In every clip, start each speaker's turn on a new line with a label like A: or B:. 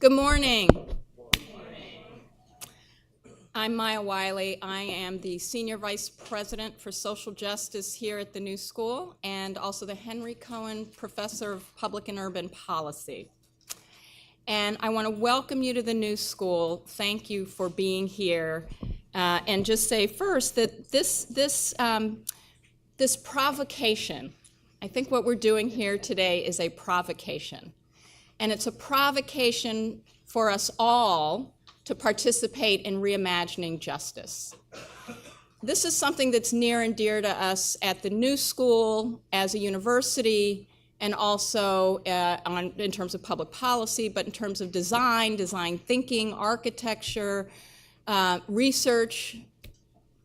A: Good morning. I'm Maya Wiley. I am the Senior Vice President for Social Justice here at the New School and also the Henry Cohen Professor of Public and Urban Policy. And I want to welcome you to the New School. Thank you for being here. And just say first that this provocation, I think what we're doing here today is a provocation. And it's a provocation for us all to participate in reimagining justice. This is something that's near and dear to us at the New School, as a university, and also in terms of public policy, but in terms of design thinking, architecture, research.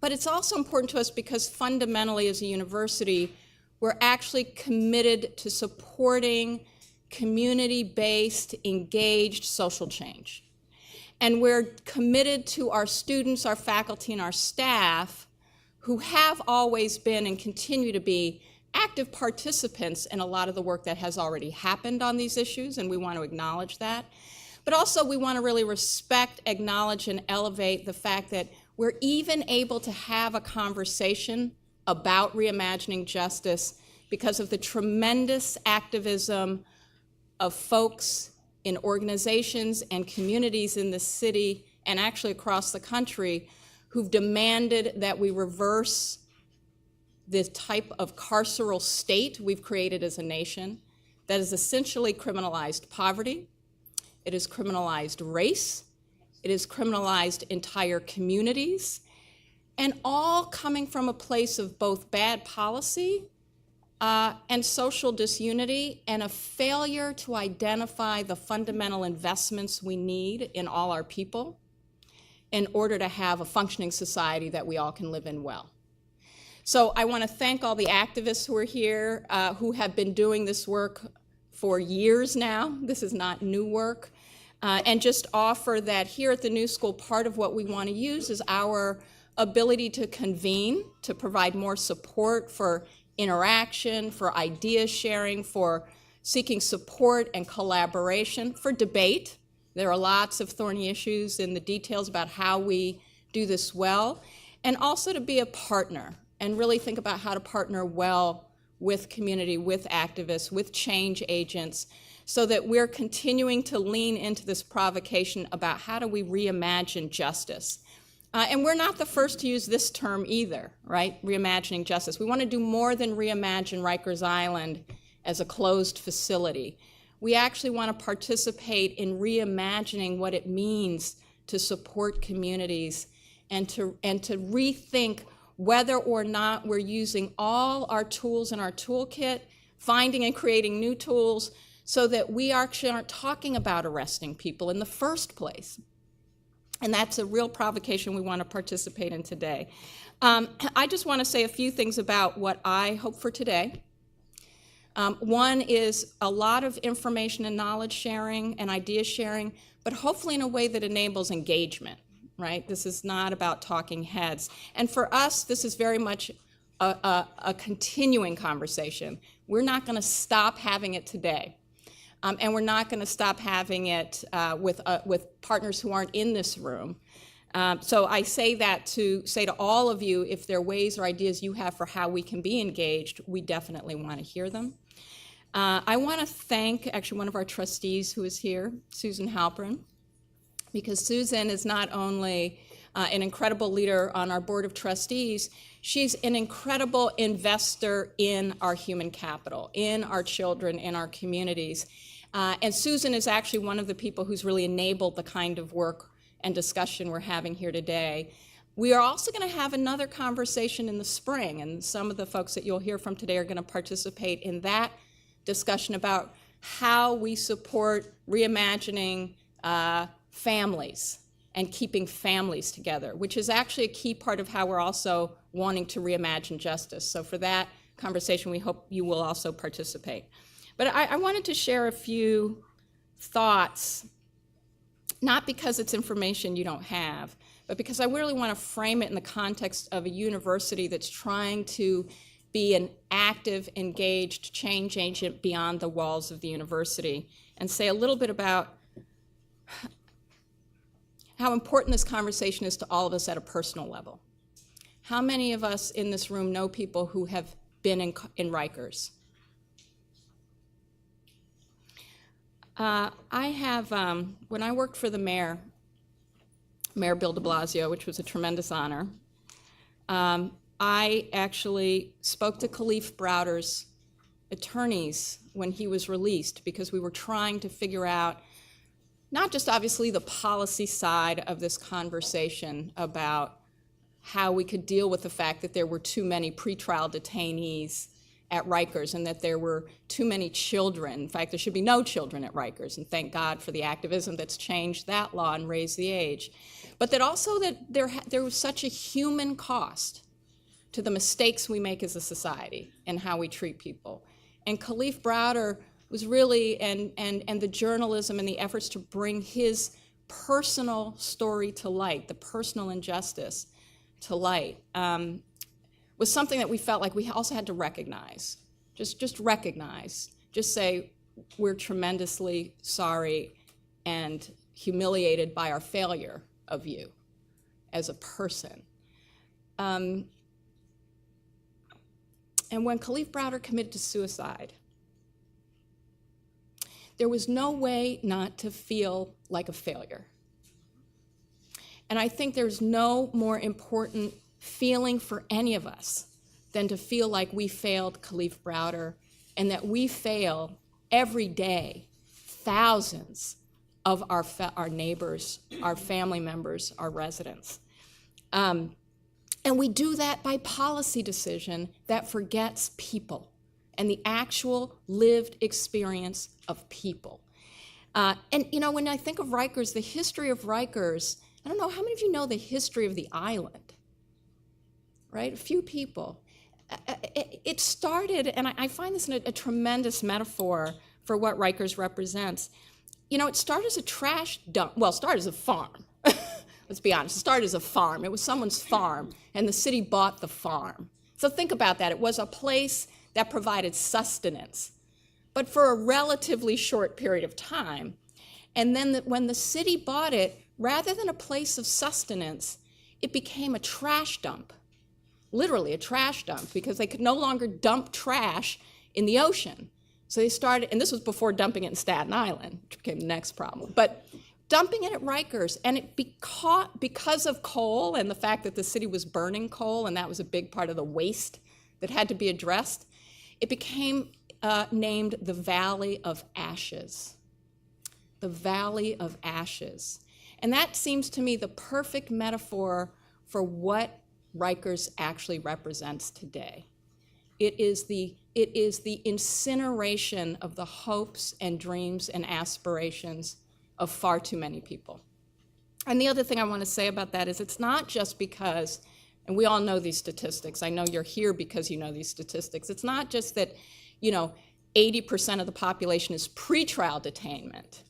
A: But it's also important to us because fundamentally as a university, we're actually committed to supporting community-based, engaged social change. And we're committed to our students, our faculty, and our staff who have always been and continue to be active participants in a lot of the work that has already happened on these issues, and we want to acknowledge that. But also we want to really respect, acknowledge, and elevate the fact that we're even able to have a conversation about reimagining justice because of the tremendous activism of folks in organizations and communities in the city and actually across the country who've demanded that we reverse the type of carceral state we've created as a nation that has essentially criminalized poverty, it has criminalized race, it has criminalized entire communities, and all coming from a place of both bad policy and social disunity, and a failure to identify the fundamental investments we need in all our people in order to have a functioning society that we all can live in well. So I want to thank all the activists who are here, who have been doing this work for years now. This is not new work. And just offer that here at the New School, part of what we want to use is our ability to convene, to provide more support for interaction, for idea sharing, for seeking support and collaboration, for debate. There are lots of thorny issues in the details about how we do this well, and also to be a partner and really think about how to partner well with community, with activists, with change agents, so that we're continuing to lean into this provocation about how do we reimagine justice. And we're not the first to use this term either, right? Reimagining justice. We want to do more than reimagine Rikers Island as a closed facility. We actually want to participate in reimagining what it means to support communities and to rethink whether or not we're using all our tools in our toolkit, finding and creating new tools so that we actually aren't talking about arresting people in the first place. And that's a real provocation we want to participate in today. I just want to say a few things about what I hope for today. One is a lot of information and knowledge sharing and idea sharing, but hopefully in a way that enables engagement, right? This is not about talking heads. And for us, this is very much a continuing conversation. We're not going to stop having it today. And we're not going to stop having it with partners who aren't in this room. So I say that to say to all of you, if there are ways or ideas you have for how we can be engaged, we definitely want to hear them. I want to thank actually one of our trustees who is here, Susan Halpern, because Susan is not only an incredible leader on our board of trustees, she's an incredible investor in our human capital, in our children, in our communities. And Susan is actually one of the people who's really enabled the kind of work and discussion we're having here today. We are also going to have another conversation in the spring, and some of the folks that you'll hear from today are going to participate in that discussion about how we support reimagining families and keeping families together, which is actually a key part of how we're also wanting to reimagine justice. So for that conversation, we hope you will also participate. But I wanted to share a few thoughts, not because it's information you don't have, but because I really want to frame it in the context of a university that's trying to be an active, engaged change agent beyond the walls of the university, and say a little bit about how important this conversation is to all of us at a personal level. How many of us in this room know people who have been in Rikers? I have, when I worked for the Mayor Bill de Blasio, which was a tremendous honor, I actually spoke to Kalief Browder's attorneys when he was released, because we were trying to figure out not just obviously the policy side of this conversation about how we could deal with the fact that there were too many pretrial detainees at Rikers and that there were too many children. In fact, there should be no children at Rikers, and thank God for the activism that's changed that law and raised the age. But that also that there was such a human cost to the mistakes we make as a society and how we treat people. And Kalief Browder was really, and the journalism and the efforts to bring his personal story to light, the personal injustice to light, was something that we felt like we also had to recognize. Just recognize. Just say, we're tremendously sorry and humiliated by our failure of you as a person. And when Kalief Browder committed to suicide, there was no way not to feel like a failure. And I think there's no more important feeling for any of us than to feel like we failed Kalief Browder, and that we fail every day thousands of our neighbors, our family members, our residents. And we do that by policy decision that forgets people and the actual lived experience of people. And you know, when I think of Rikers, the history of Rikers, I don't know, how many of you know the history of the island? Right, a few people. It started, and I find this a tremendous metaphor for what Rikers represents. You know, it started as a trash dump. Well, it started as a farm. Let's be honest, it started as a farm. It was someone's farm, and the city bought the farm. So think about that. It was a place that provided sustenance, but for a relatively short period of time. And then when the city bought it, rather than a place of sustenance, it became a trash dump, literally a trash dump, because they could no longer dump trash in the ocean. So they started, and this was before dumping it in Staten Island, which became the next problem. But dumping it at Rikers, and it because of coal and the fact that the city was burning coal, and that was a big part of the waste that had to be addressed, it became named the Valley of Ashes. The Valley of Ashes. And that seems to me the perfect metaphor for what Rikers actually represents today. It is the incineration of the hopes and dreams and aspirations of far too many people. And the other thing I want to say about that is it's not just because, and we all know these statistics, I know you're here because you know these statistics, it's not just that, you know, 80% of the population is pretrial detainment,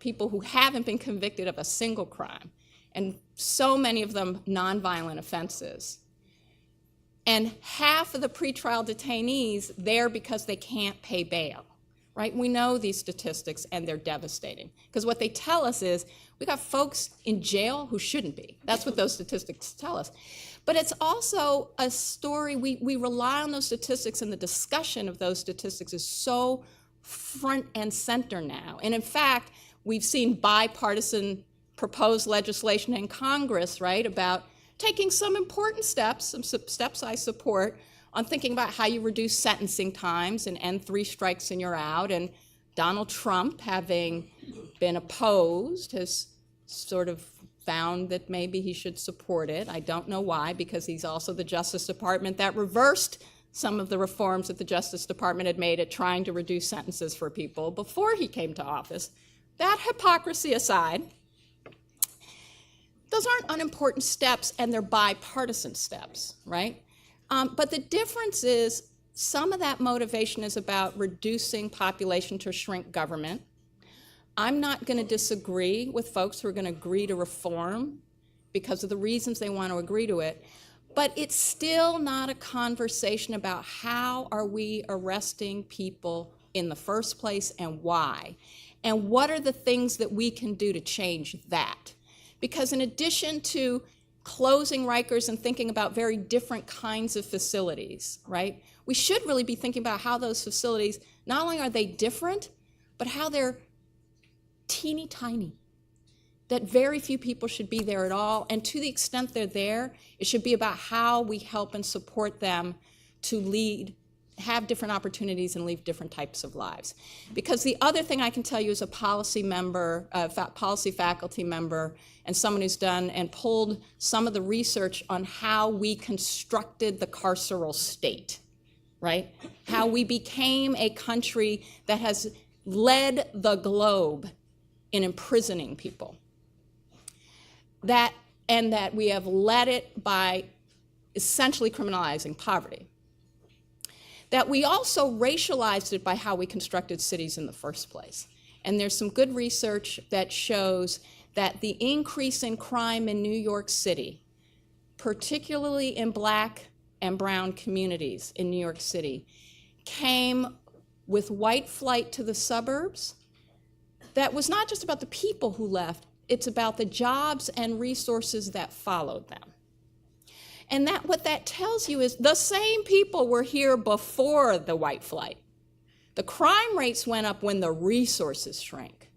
A: people who haven't been convicted of a single crime, and so many of them nonviolent offenses. And half of the pretrial detainees there because they can't pay bail, right? We know these statistics, and they're devastating. Because what they tell us is we got folks in jail who shouldn't be. That's what those statistics tell us. But it's also a story, we rely on those statistics, and the discussion of those statistics is so front and center now. And in fact, we've seen bipartisan proposed legislation in Congress, right, about taking some important steps, some steps I support, on thinking about how you reduce sentencing times and end 3 strikes and you're out. And Donald Trump, having been opposed, has sort of found that maybe he should support it. I don't know why, because he's also the Justice Department that reversed some of the reforms that the Justice Department had made at trying to reduce sentences for people before he came to office. That hypocrisy aside, those aren't unimportant steps, and they're bipartisan steps, right? But the difference is some of that motivation is about reducing population to shrink government. I'm not going to disagree with folks who are going to agree to reform because of the reasons they want to agree to it, but it's still not a conversation about how are we arresting people in the first place and why? And what are the things that we can do to change that? Because in addition to closing Rikers and thinking about very different kinds of facilities, right? We should really be thinking about how those facilities, not only are they different, but how they're teeny tiny, that very few people should be there at all. And to the extent they're there, it should be about how we help and support them to lead, have different opportunities and lead different types of lives. Because the other thing I can tell you as a policy member, policy faculty member, and someone who's done and pulled some of the research on how we constructed the carceral state, right? How we became a country that has led the globe in imprisoning people. That we have led it by essentially criminalizing poverty. That we also racialized it by how we constructed cities in the first place. And there's some good research that shows that the increase in crime in New York City, particularly in Black and brown communities in New York City, came with white flight to the suburbs. That was not just about the people who left, it's about the jobs and resources that followed them. And that what that tells you is the same people were here before the white flight. The crime rates went up when the resources shrank.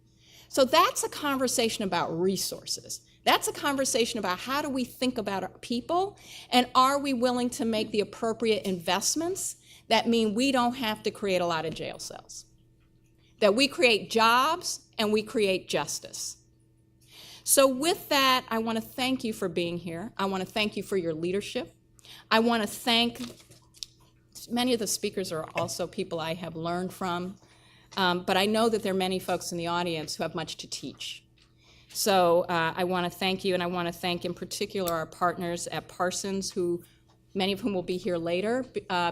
A: So that's a conversation about resources. That's a conversation about how do we think about our people, and are we willing to make the appropriate investments that mean we don't have to create a lot of jail cells. That we create jobs and we create justice. So with that, I want to thank you for being here. I want to thank you for your leadership. I want to thank, many of the speakers are also people I have learned from, but I know that there are many folks in the audience who have much to teach. So I want to thank you, and I want to thank in particular our partners at Parsons, who many of whom will be here later,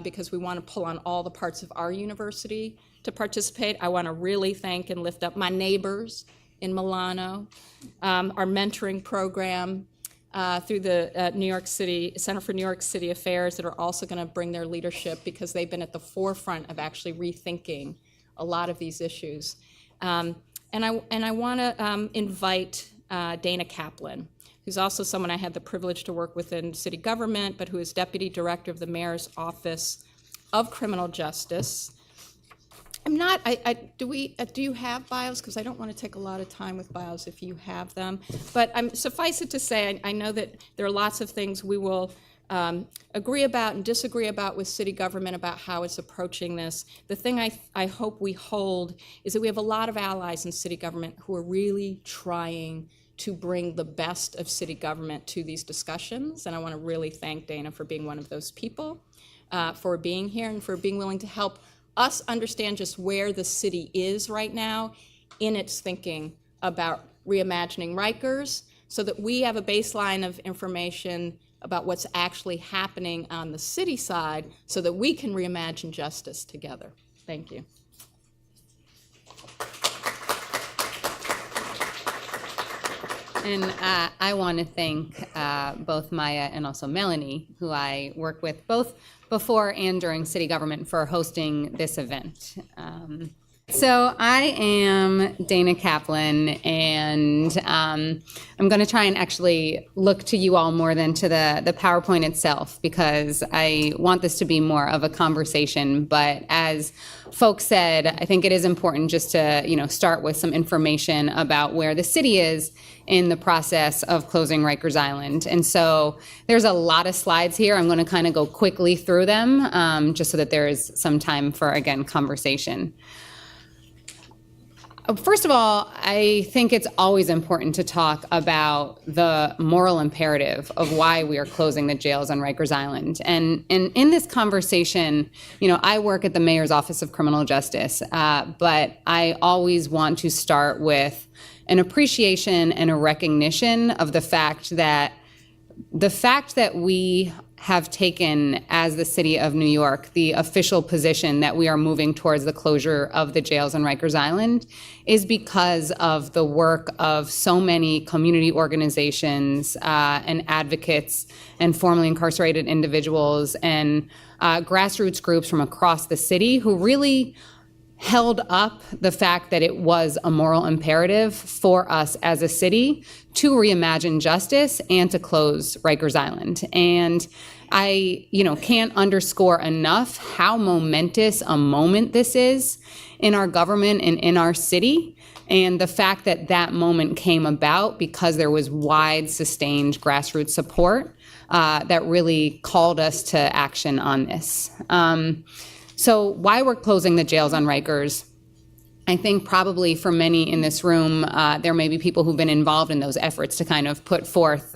A: because we want to pull on all the parts of our university to participate. I want to really thank and lift up my neighbors in Milano, our mentoring program through the New York City Center for New York City Affairs that are also going to bring their leadership because they've been at the forefront of actually rethinking a lot of these issues. And I want to invite Dana Kaplan, who's also someone I had the privilege to work with in city government, but who is Deputy Director of the Mayor's Office of Criminal Justice. I'm not, do you have bios? Because I don't want to take a lot of time with bios if you have them. But suffice it to say, I know that there are lots of things we will agree about and disagree about with city government about how it's approaching this. The thing I hope we hold is that we have a lot of allies in city government who are really trying to bring the best of city government to these discussions. And I want to really thank Dana for being one of those people, for being here and for being willing to help us understand just where the city is right now in its thinking about reimagining Rikers, so that we have a baseline of information about what's actually happening on the city side so that we can reimagine justice together. Thank you.
B: And I want to thank both Maya and also Melanie, who I work with both before and during city government, for hosting this event. So I am Dana Kaplan, and I'm going to try and actually look to you all more than to the PowerPoint itself, because I want this to be more of a conversation. But as folks said, I think it is important just to start with some information about where the city is in the process of closing Rikers Island. And so there's a lot of slides here. I'm going to kind of go quickly through them, just so that there is some time for, again, conversation. First of all, I think it's always important to talk about the moral imperative of why we are closing the jails on Rikers Island. And in this conversation, I work at the Mayor's Office of Criminal Justice, but I always want to start with an appreciation and a recognition of the fact that we have taken, as the city of New York, the official position that we are moving towards the closure of the jails on Rikers Island is because of the work of so many community organizations and advocates and formerly incarcerated individuals and grassroots groups from across the city who really held up the fact that it was a moral imperative for us as a city to reimagine justice and to close Rikers Island. And I, can't underscore enough how momentous a moment this is in our government and in our city. And the fact that that moment came about because there was wide, sustained grassroots support that really called us to action on this. So why we're closing the jails on Rikers, I think probably for many in this room, there may be people who've been involved in those efforts to kind of put forth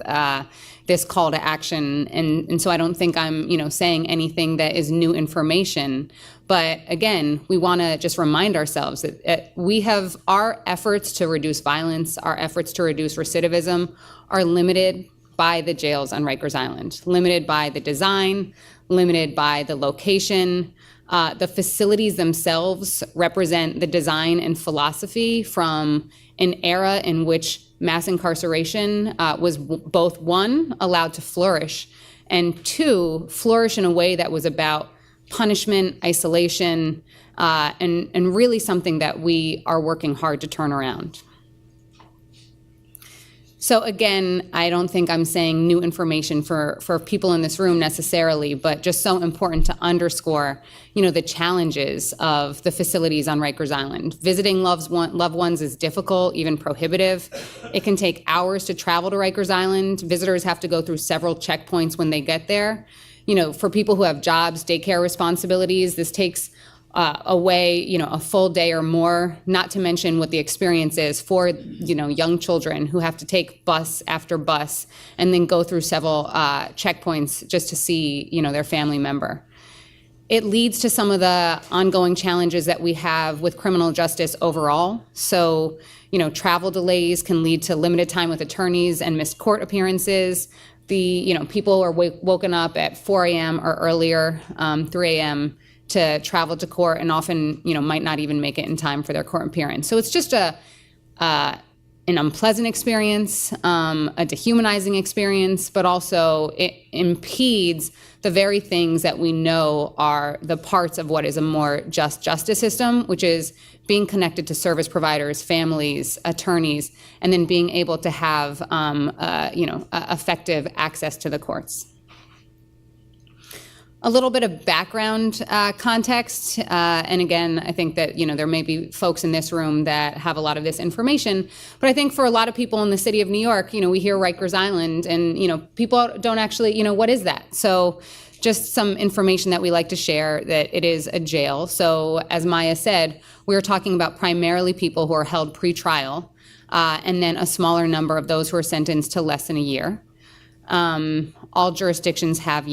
B: this call to action. And so I don't think I'm, saying anything that is new information. But again, we want to just remind ourselves that we have our efforts to reduce violence, our efforts to reduce recidivism are limited by the jails on Rikers Island, limited by the design, limited by the location. The facilities themselves represent the design and philosophy from an era in which mass incarceration was both, one, allowed to flourish, and two, flourish in a way that was about punishment, isolation, and really something that we are working hard to turn around. So again, I don't think I'm saying new information for people in this room necessarily, but just so important to underscore, the challenges of the facilities on Rikers Island. Visiting loved ones is difficult, even prohibitive. It can take hours to travel to Rikers Island. Visitors have to go through several checkpoints when they get there. For people who have jobs, daycare responsibilities, this takes away, a full day or more, not to mention what the experience is for, young children who have to take bus after bus and then go through several checkpoints just to see, their family member. It leads to some of the ongoing challenges that we have with criminal justice overall. So, travel delays can lead to limited time with attorneys and missed court appearances. People are woken up at 4 a.m. or earlier, 3 a.m., to travel to court and often, might not even make it in time for their court appearance. So it's just an unpleasant experience, a dehumanizing experience, but also it impedes the very things that we know are the parts of what is a more just justice system, which is being connected to service providers, families, attorneys, and then being able to have, effective access to the courts. A little bit of background context, and again, I think that there may be folks in this room that have a lot of this information, but I think for a lot of people in the city of New York, we hear Rikers Island, and people don't actually, what is that? So just some information that we like to share, that it is a jail. So as Maya said, we're talking about primarily people who are held pre-trial, and then a smaller number of those who are sentenced to less than a year. All jurisdictions have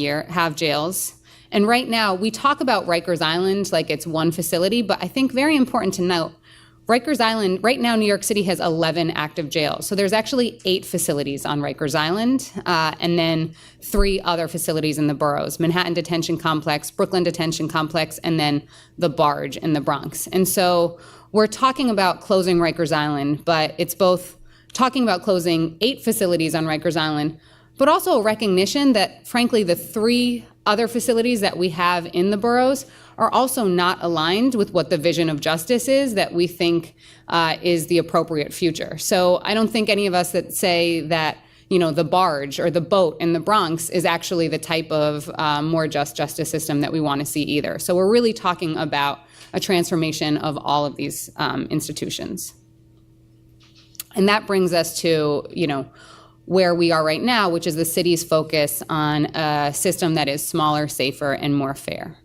B: jails. And right now, we talk about Rikers Island like it's one facility, but I think very important to note, Rikers Island, right now New York City has 11 active jails. So there's actually 8 facilities on Rikers Island, and then 3 other facilities in the boroughs, Manhattan Detention Complex, Brooklyn Detention Complex, and then the Barge in the Bronx. And so we're talking about closing Rikers Island, but it's both talking about closing 8 facilities on Rikers Island, but also a recognition that, frankly, the 3 other facilities that we have in the boroughs are also not aligned with what the vision of justice is that we think is the appropriate future. So I don't think any of us that say that, the Barge or the boat in the Bronx is actually the type of more just justice system that we want to see either. So we're really talking about a transformation of all of these institutions. And that brings us to, where we are right now, which is the city's focus on a system that is smaller, safer, and more fair.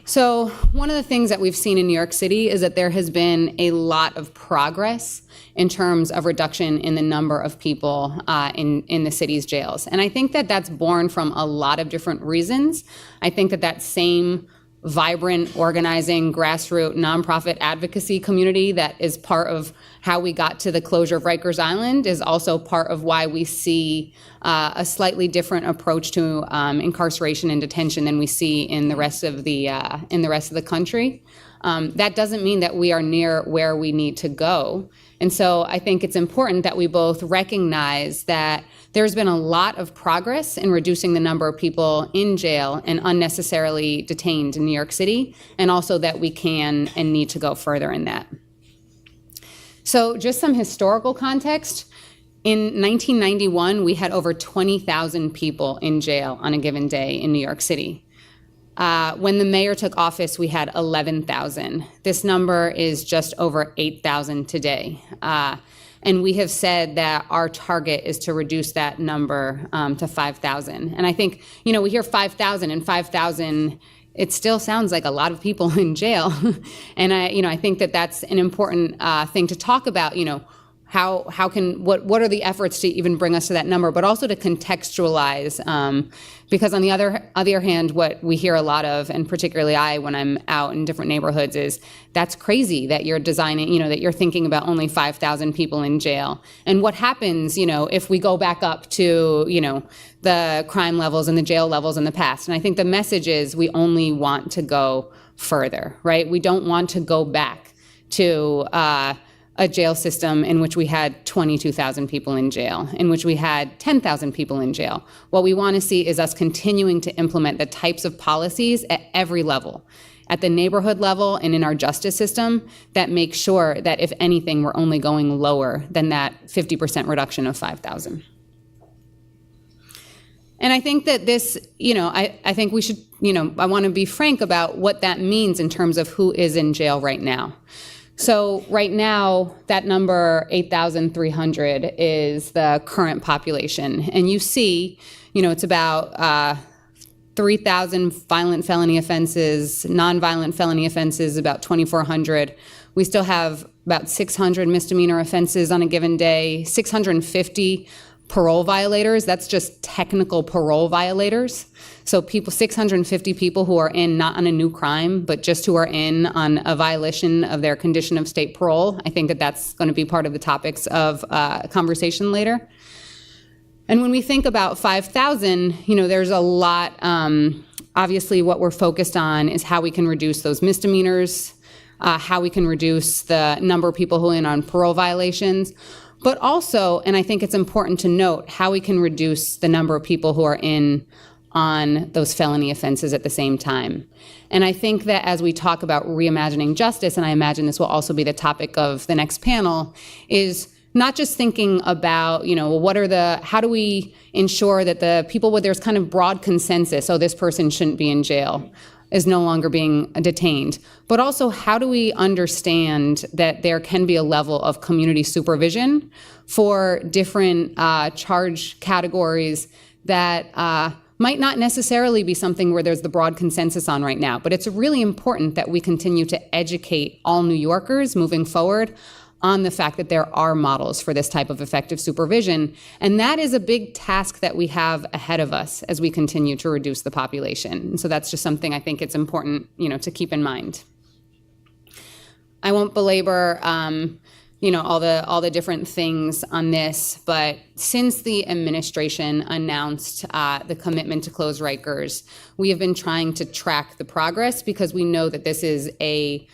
B: So one of the things that we've seen in New York City is that there has been a lot of progress in terms of reduction in the number of people in the city's jails. And I think that that's born from a lot of different reasons. I think that same vibrant, organizing, grassroots, nonprofit advocacy community that is part of how we got to the closure of Rikers Island is also part of why we see a slightly different approach to incarceration and detention than we see in the rest of the country. That doesn't mean that we are near where we need to go. And so I think it's important that we both recognize that there's been a lot of progress in reducing the number of people in jail and unnecessarily detained in New York City, and also that we can and need to go further in that. So just some historical context. In 1991, we had over 20,000 people in jail on a given day in New York City. When the mayor took office, we had 11,000. This number is just over 8,000 today. And we have said that our target is to reduce that number to 5,000. And I think, we hear 5,000 and 5,000, it still sounds like a lot of people in jail. And I think that that's an important thing to talk about, what are the efforts to even bring us to that number, but also to contextualize, because on the other hand, what we hear a lot of, and particularly I, when I'm out in different neighborhoods, is that's crazy that you're designing, that you're thinking about only 5,000 people in jail. And what happens, if we go back up to, the crime levels and the jail levels in the past. And I think the message is we only want to go further, right? We don't want to go back to, a jail system in which we had 22,000 people in jail, in which we had 10,000 people in jail. What we want to see is us continuing to implement the types of policies at every level, at the neighborhood level and in our justice system, that make sure that if anything, we're only going lower than that 50% reduction of 5,000. And I think that this, I think we should, I want to be frank about what that means in terms of who is in jail right now. So right now, that number, 8,300, is the current population. And you see, it's about 3,000 violent felony offenses, nonviolent felony offenses, about 2,400. We still have about 600 misdemeanor offenses on a given day, 650 parole violators. That's just technical parole violators. So 650 people who are in not on a new crime, but just who are in on a violation of their condition of state parole. I think that that's going to be part of the topics of conversation later. And when we think about 5,000, there's a lot, obviously what we're focused on is how we can reduce those misdemeanors, how we can reduce the number of people who are in on parole violations, but also, and I think it's important to note, how we can reduce the number of people who are in on those felony offenses at the same time. And I think that as we talk about reimagining justice, and I imagine this will also be the topic of the next panel, is not just thinking about, how do we ensure that the people where there's kind of broad consensus, this person shouldn't be in jail, is no longer being detained, but also how do we understand that there can be a level of community supervision for different charge categories that might not necessarily be something where there's the broad consensus on right now, but it's really important that we continue to educate all New Yorkers moving forward on the fact that there are models for this type of effective supervision. And that is a big task that we have ahead of us as we continue to reduce the population. And so that's just something I think it's important, to keep in mind. I won't belabor, all the different things on this, but since the administration announced the commitment to close Rikers, we have been trying to track the progress because we know that this is a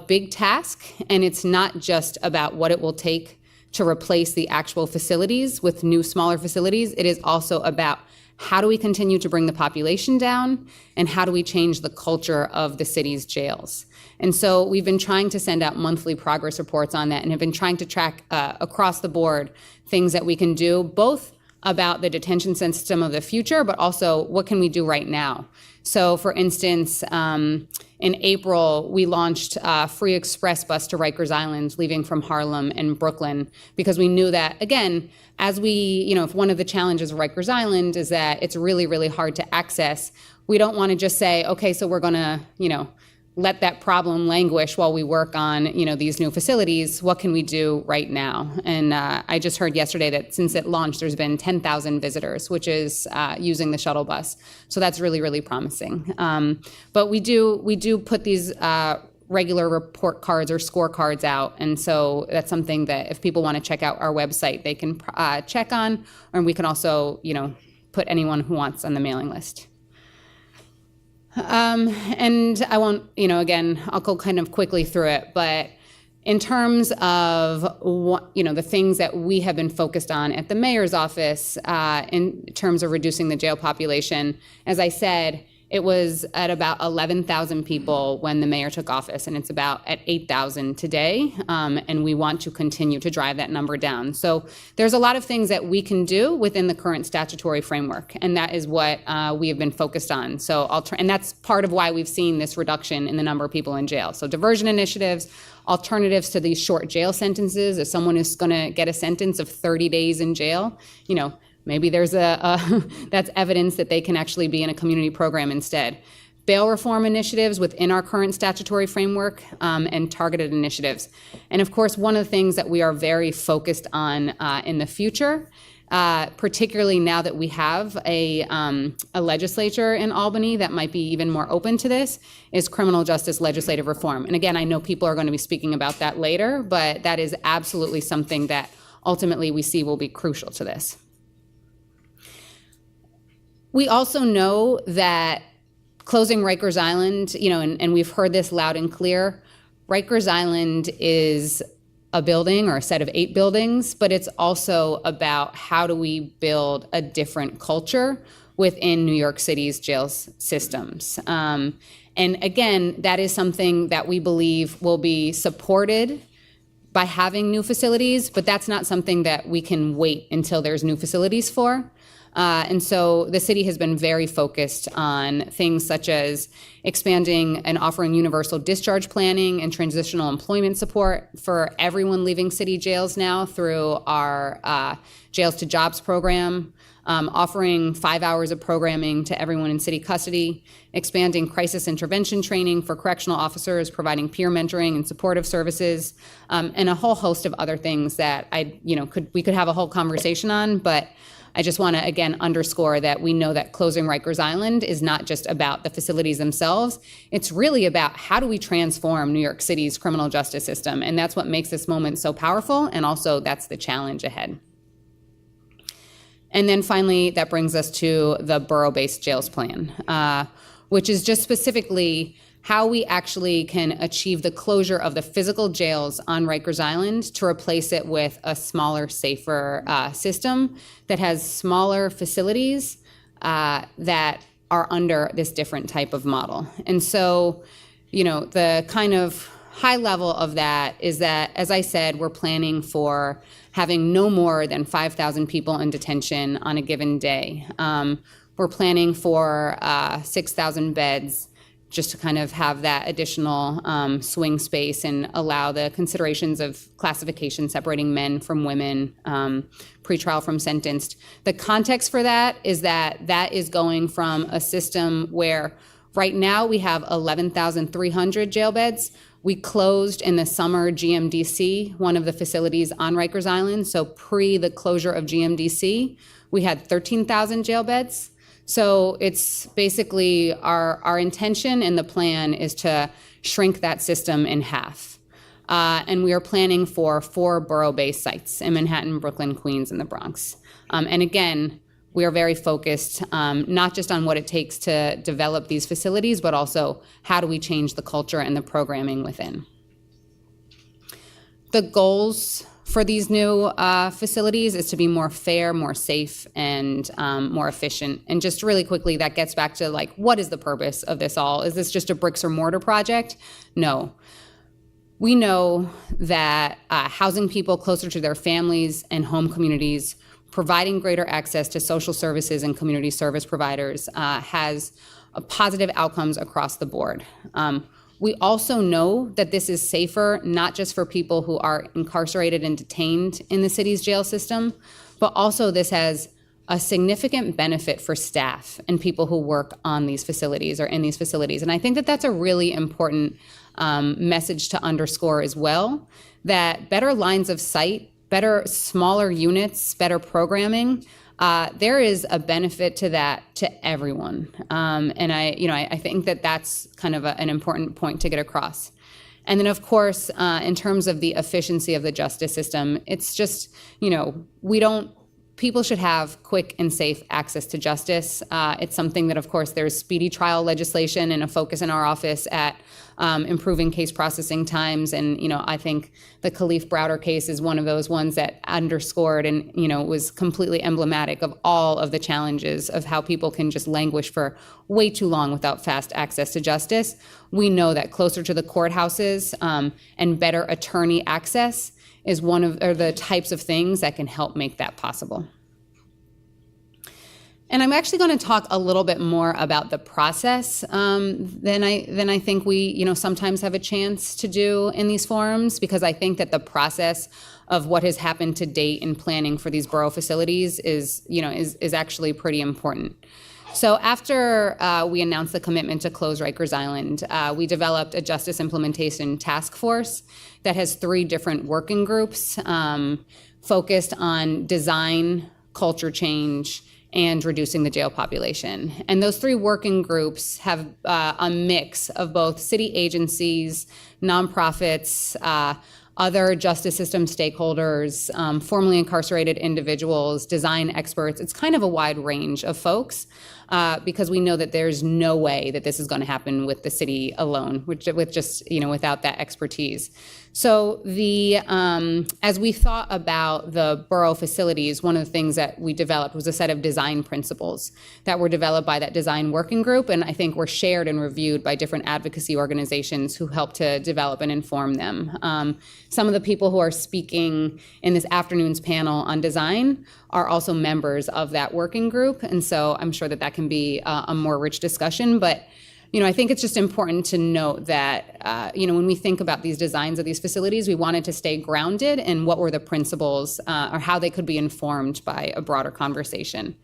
B: big task, and it's not just about what it will take to replace the actual facilities with new, smaller facilities. It is also about how do we continue to bring the population down, and how do we change the culture of the city's jails. And so we've been trying to send out monthly progress reports on that and have been trying to track across the board things that we can do, both about the detention system of the future, but also what can we do right now. So for instance, in April, we launched a free express bus to Rikers Island, leaving from Harlem and Brooklyn, because we knew that, again, as we, if one of the challenges of Rikers Island is that it's really, really hard to access, we don't want to just say, okay, so we're going to, let that problem languish while we work on, these new facilities. What can we do right now? And I just heard yesterday that since it launched, there's been 10,000 visitors, which is using the shuttle bus. So that's really, really promising. But we do put these regular report cards or scorecards out. And so that's something that if people want to check out our website, they can check on, and we can also, put anyone who wants on the mailing list. And I won't, again, I'll go kind of quickly through it, but in terms of what, the things that we have been focused on at the mayor's office in terms of reducing the jail population, as I said, it was at about 11,000 people when the mayor took office, and it's about at 8,000 today, and we want to continue to drive that number down. So there's a lot of things that we can do within the current statutory framework, and that is what we have been focused on. So and that's part of why we've seen this reduction in the number of people in jail. So diversion initiatives, alternatives to these short jail sentences. If someone is going to get a sentence of 30 days in jail, maybe there's that's evidence that they can actually be in a community program instead. Bail reform initiatives within our current statutory framework, and targeted initiatives. And of course, one of the things that we are very focused on in the future, particularly now that we have a legislature in Albany that might be even more open to this, is criminal justice legislative reform. And again, I know people are going to be speaking about that later, but that is absolutely something that ultimately we see will be crucial to this. We also know that closing Rikers Island, and we've heard this loud and clear, Rikers Island is a building or a set of 8 buildings, but it's also about how do we build a different culture within New York City's jail systems. And again, that is something that we believe will be supported by having new facilities, but that's not something that we can wait until there's new facilities for. And so the city has been very focused on things such as expanding and offering universal discharge planning and transitional employment support for everyone leaving city jails now through our Jails to Jobs program, offering 5 hours of programming to everyone in city custody, expanding crisis intervention training for correctional officers, providing peer mentoring and supportive services, and a whole host of other things that we could have a whole conversation on, but I just want to, again, underscore that we know that closing Rikers Island is not just about the facilities themselves. It's really about how do we transform New York City's criminal justice system. And that's what makes this moment so powerful. And also that's the challenge ahead. And then finally, that brings us to the borough-based jails plan, which is just specifically how we actually can achieve the closure of the physical jails on Rikers Island to replace it with a smaller, safer system that has smaller facilities that are under this different type of model. And so, the kind of high level of that is that, as I said, we're planning for having no more than 5,000 people in detention on a given day. We're planning for 6,000 beds, just to kind of have that additional swing space and allow the considerations of classification separating men from women, pretrial from sentenced. The context for that is going from a system where right now we have 11,300 jail beds. We closed in the summer GMDC, one of the facilities on Rikers Island. So pre the closure of GMDC, we had 13,000 jail beds. So it's basically our intention and the plan is to shrink that system in half. And we are planning for 4 borough-based sites in Manhattan, Brooklyn, Queens, and the Bronx. And again, we are very focused not just on what it takes to develop these facilities, but also how do we change the culture and the programming within. The goals for these new facilities is to be more fair, more safe, and more efficient. And just really quickly, that gets back to what is the purpose of this all? Is this just a bricks or mortar project? No. We know that housing people closer to their families and home communities, providing greater access to social services and community service providers has positive outcomes across the board. We also know that this is safer, not just for people who are incarcerated and detained in the city's jail system, but also this has a significant benefit for staff and people who work on these facilities or in these facilities. And I think that that's a really important message to underscore as well, that better lines of sight, better smaller units, better programming, there is a benefit to that to everyone. And I think that that's kind of an important point to get across. And then, of course, in terms of the efficiency of the justice system, it's just, people should have quick and safe access to justice. It's something that, of course, there's speedy trial legislation and a focus in our office at improving case processing times. And, I think the Khalif Browder case is one of those ones that underscored and, was completely emblematic of all of the challenges of how people can just languish for way too long without fast access to justice. We know that closer to the courthouses and better attorney access is one of the types of things that can help make that possible. And I'm actually going to talk a little bit more about the process than I think we sometimes have a chance to do in these forums, because I think that the process of what has happened to date in planning for these borough facilities is actually pretty important. So after we announced the commitment to close Rikers Island, we developed a justice implementation task force that has 3 different working groups focused on design, culture change, and reducing the jail population. And those 3 working groups have a mix of both city agencies, nonprofits, other justice system stakeholders, formerly incarcerated individuals, design experts. It's kind of a wide range of folks because we know that there's no way that this is going to happen with the city alone, without that expertise. So as we thought about the borough facilities, one of the things that we developed was a set of design principles that were developed by that design working group, and I think were shared and reviewed by different advocacy organizations who helped to develop and inform them. Some of the people who are speaking in this afternoon's panel on design are also members of that working group, and so I'm sure that can be a more rich discussion, but I think it's just important to note that, when we think about these designs of these facilities, we wanted to stay grounded in what were the principles or how they could be informed by a broader conversation.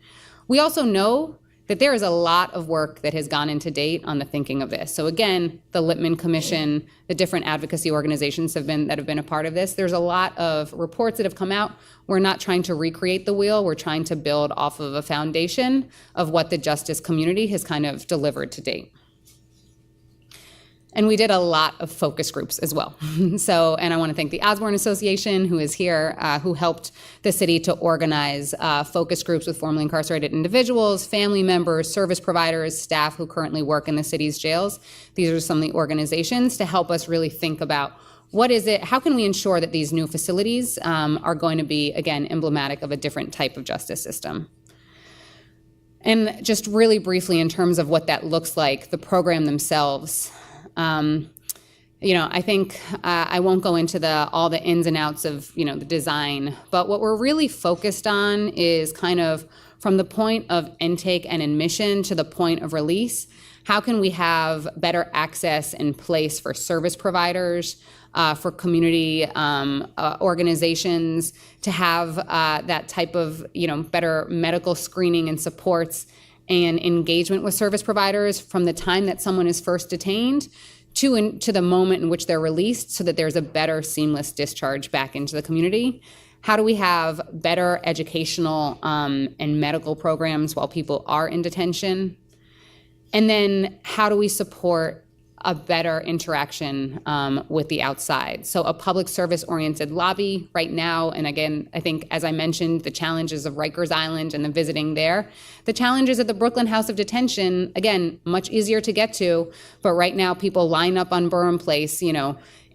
B: We also know that there is a lot of work that has gone into date on the thinking of this. So again, the Lippman Commission, the different advocacy organizations that have been a part of this. There's a lot of reports that have come out. We're not trying to recreate the wheel. We're trying to build off of a foundation of what the justice community has kind of delivered to date. And we did a lot of focus groups as well. And I want to thank the Osborne Association, who is here, who helped the city to organize focus groups with formerly incarcerated individuals, family members, service providers, staff who currently work in the city's jails. These are some of the organizations to help us really think about what is it, how can we ensure that these new facilities are going to be, again, emblematic of a different type of justice system. And just really briefly in terms of what that looks like, the program themselves, I think I won't go into all the ins and outs of, the design, but what we're really focused on is kind of from the point of intake and admission to the point of release. How can we have better access in place for service providers, for community organizations to have that type of, better medical screening and supports and engagement with service providers from the time that someone is first detained to the moment in which they're released, so that there's a better seamless discharge back into the community? How do we have better educational and medical programs while people are in detention? And then how do we support a better interaction with the outside? So a public service-oriented lobby right now, and again, I think, as I mentioned, the challenges of Rikers Island and the visiting there. The challenges at the Brooklyn House of Detention, again, much easier to get to, but right now people line up on Borough Place,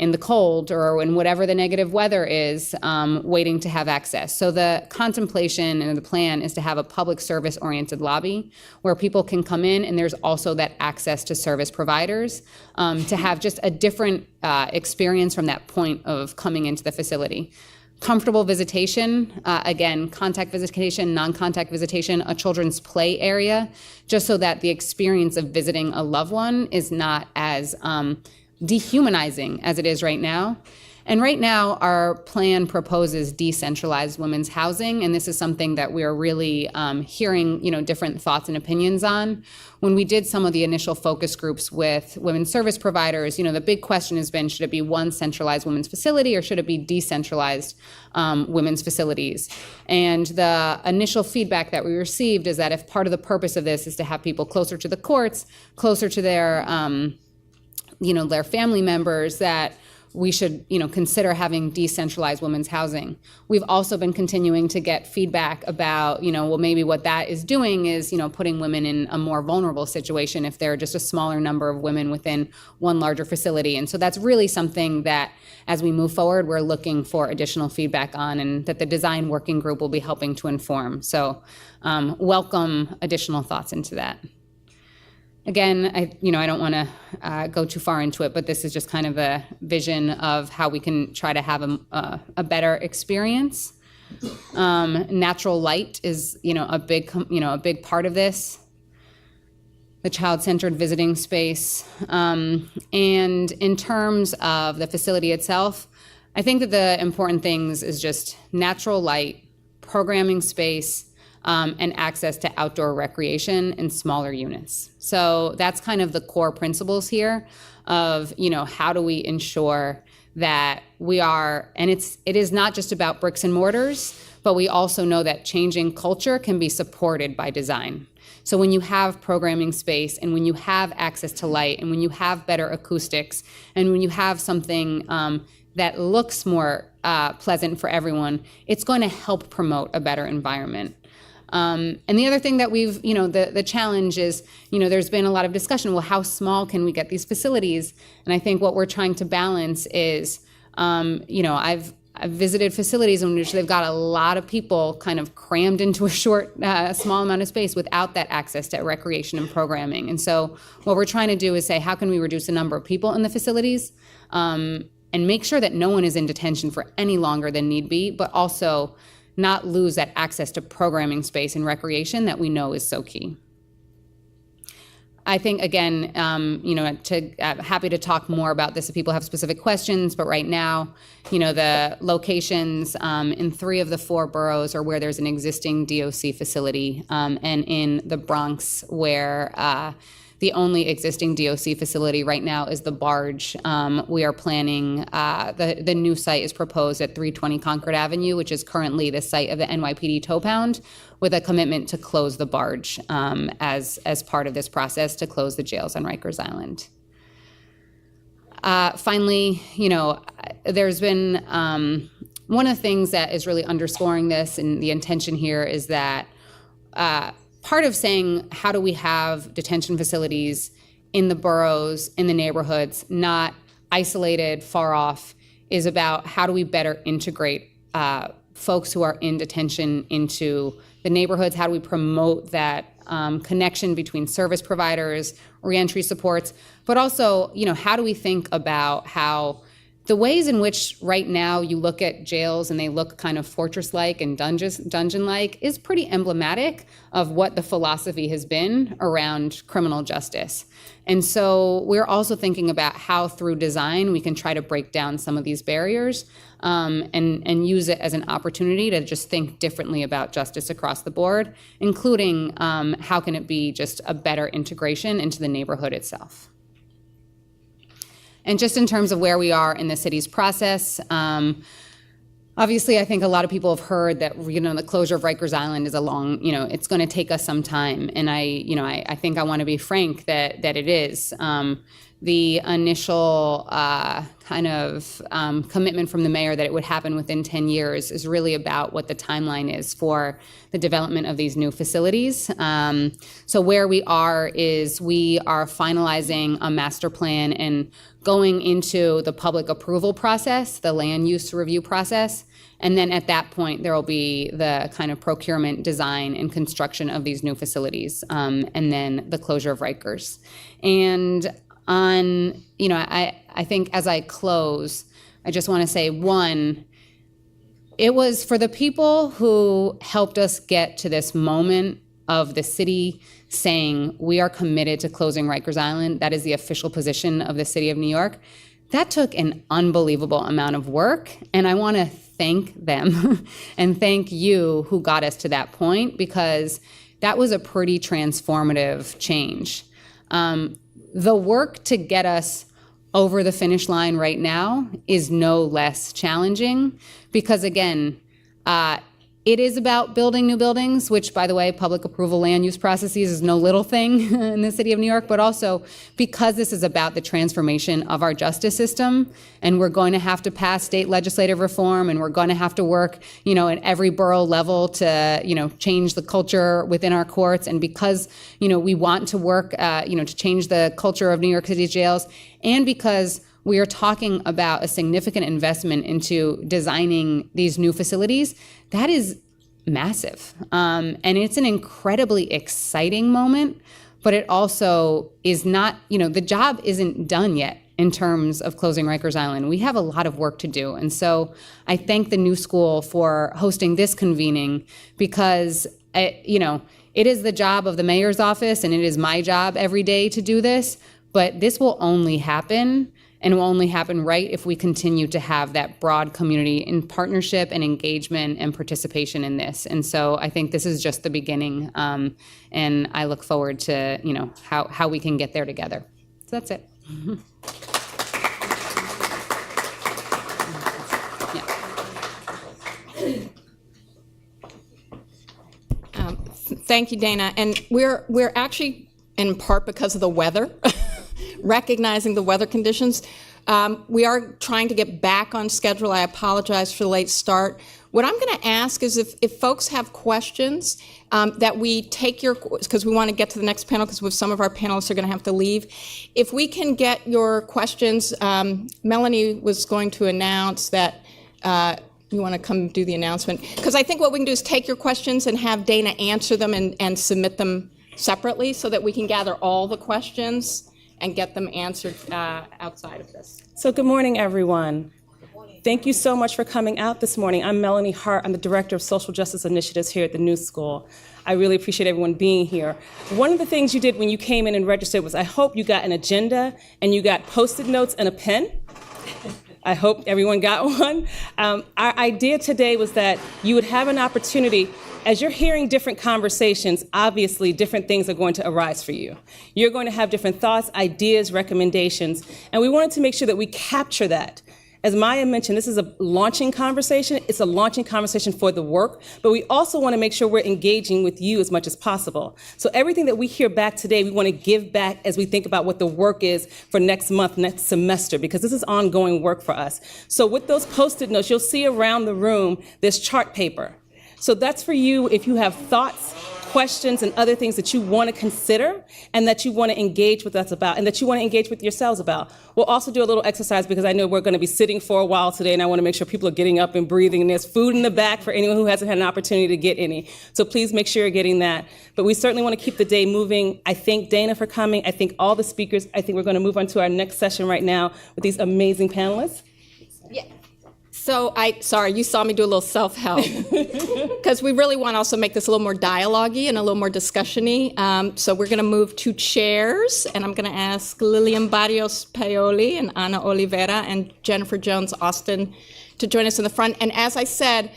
B: in the cold or in whatever the negative weather is, waiting to have access. So the contemplation and the plan is to have a public service-oriented lobby where people can come in, and there's also that access to service providers to have just a different experience from that point of coming into the facility. Comfortable visitation, again, contact visitation, non-contact visitation, a children's play area, just so that the experience of visiting a loved one is not as dehumanizing as it is right now. And right now, our plan proposes decentralized women's housing, and this is something that we are really hearing, different thoughts and opinions on. When we did some of the initial focus groups with women's service providers, the big question has been, should it be one centralized women's facility or should it be decentralized women's facilities? And the initial feedback that we received is that if part of the purpose of this is to have people closer to the courts, closer to their their family members, that we should, consider having decentralized women's housing. We've also been continuing to get feedback about, well, maybe what that is doing is, putting women in a more vulnerable situation if there are just a smaller number of women within one larger facility. And so that's really something that, as we move forward, we're looking for additional feedback on, and that the design working group will be helping to inform. So welcome additional thoughts into that. Again, I don't want to go too far into it, but this is just kind of a vision of how we can try to have a better experience. Natural light is, a big part of this. The child-centered visiting space. And in terms of the facility itself, I think that the important things is just natural light, programming space, and access to outdoor recreation in smaller units. So that's kind of the core principles here of, how do we ensure that we are, and it is not just about bricks and mortars, but we also know that changing culture can be supported by design. So when you have programming space, and when you have access to light, and when you have better acoustics, and when you have something that looks more pleasant for everyone, it's going to help promote a better environment. And the other thing that we've, the challenge is, there's been a lot of discussion, well, how small can we get these facilities? And I think what we're trying to balance is, I've visited facilities in which they've got a lot of people kind of crammed into a small amount of space without that access to recreation and programming. And so what we're trying to do is say, how can we reduce the number of people in the facilities, and make sure that no one is in detention for any longer than need be, but also not lose that access to programming space and recreation that we know is so key. I think, again, happy to talk more about this if people have specific questions, but right now, the locations in 3 of the 4 boroughs are where there's an existing DOC facility, and in the Bronx, where the only existing DOC facility right now is the barge. We are planning, the new site is proposed at 320 Concord Avenue, which is currently the site of the NYPD tow pound, with a commitment to close the barge as part of this process, to close the jails on Rikers Island. Finally, there's been, one of the things that is really underscoring this, and the intention here is that part of saying, how do we have detention facilities in the boroughs, in the neighborhoods, not isolated, far off, is about how do we better integrate folks who are in detention into the neighborhoods? How do we promote that connection between service providers, reentry supports, but also, how do we think about how the ways in which right now you look at jails and they look kind of fortress-like and dungeon-like is pretty emblematic of what the philosophy has been around criminal justice. And so we're also thinking about how through design we can try to break down some of these barriers, and use it as an opportunity to just think differently about justice across the board, including how can it be just a better integration into the neighborhood itself. And just in terms of where we are in the city's process, obviously, I think a lot of people have heard that, the closure of Rikers Island is a long, it's going to take us some time. And I think I want to be frank that it is. The initial commitment from the mayor that it would happen within 10 years is really about what the timeline is for the development of these new facilities. So where we are is we are finalizing a master plan and going into the public approval process, the land use review process. And then at that point, there will be the kind of procurement, design, and construction of these new facilities, and then the closure of Rikers. And on, I think as I close, I just want to say, one, it was for the people who helped us get to this moment of the city saying we are committed to closing Rikers Island. That is the official position of the city of New York. That took an unbelievable amount of work, and I want to thank them and thank you who got us to that point, because that was a pretty transformative change. The work to get us over the finish line right now is no less challenging, because again, it is about building new buildings, which, by the way, public approval land use processes is no little thing in the city of New York, but also because this is about the transformation of our justice system, and we're going to have to pass state legislative reform, and we're going to have to work, at every borough level to, change the culture within our courts, and because, we want to work, to change the culture of New York City's jails, and because we are talking about a significant investment into designing these new facilities, that is massive. And it's an incredibly exciting moment, but it also is not, the job isn't done yet in terms of closing Rikers Island. We have a lot of work to do. And so I thank the New School for hosting this convening because, it is the job of the mayor's office and it is my job every day to do this, but this will only happen, and it will only happen right if we continue to have that broad community in partnership and engagement and participation in this. And so I think this is just the beginning, and I look forward to how we can get there together. So that's it.
A: Thank you, Dana. And we're actually, in part because of the weather, recognizing the weather conditions, we are trying to get back on schedule. I apologize for the late start. What I'm going to ask is if folks have questions, that we take because we want to get to the next panel, because some of our panelists are going to have to leave. If we can get your questions, Melanie was going to announce that you want to come do the announcement, because I think what we can do is take your questions and have Dana answer them and submit them separately so that we can gather all the questions and get them answered outside of this.
C: So good morning, everyone. Thank you so much for coming out this morning. I'm Melanie Hart. I'm the Director of Social Justice Initiatives here at the New School. I really appreciate everyone being here. One of the things you did when you came in and registered was I hope you got an agenda and you got Post-it notes and a pen. I hope everyone got one. Our idea today was that you would have an opportunity. As you're hearing different conversations, obviously different things are going to arise for you. You're going to have different thoughts, ideas, recommendations, and we wanted to make sure that we capture that. As Maya mentioned, this is a launching conversation. It's a launching conversation for the work, but we also want to make sure we're engaging with you as much as possible. So everything that we hear back today, we want to give back as we think about what the work is for next month, next semester, because this is ongoing work for us. So with those Post-it notes, you'll see around the room this chart paper. So that's for you if you have thoughts, questions, and other things that you want to consider and that you want to engage with us about and that you want to engage with yourselves about. We'll also do a little exercise because I know we're going to be sitting for a while today and I want to make sure people are getting up and breathing, and there's food in the back for anyone who hasn't had an opportunity to get any. So please make sure you're getting that. But we certainly want to keep the day moving. I thank Dana for coming. I thank all the speakers. I think we're going to move on to our next session right now with these amazing panelists.
A: Yeah. So sorry, you saw me do a little self-help, because we really want to also make this a little more dialogue-y and a little more discussion-y. So we're going to move to chairs, and I'm going to ask Lilliam Barrios Paoli and Ana Oliveira and Jennifer Jones Austin to join us in the front. And as I said,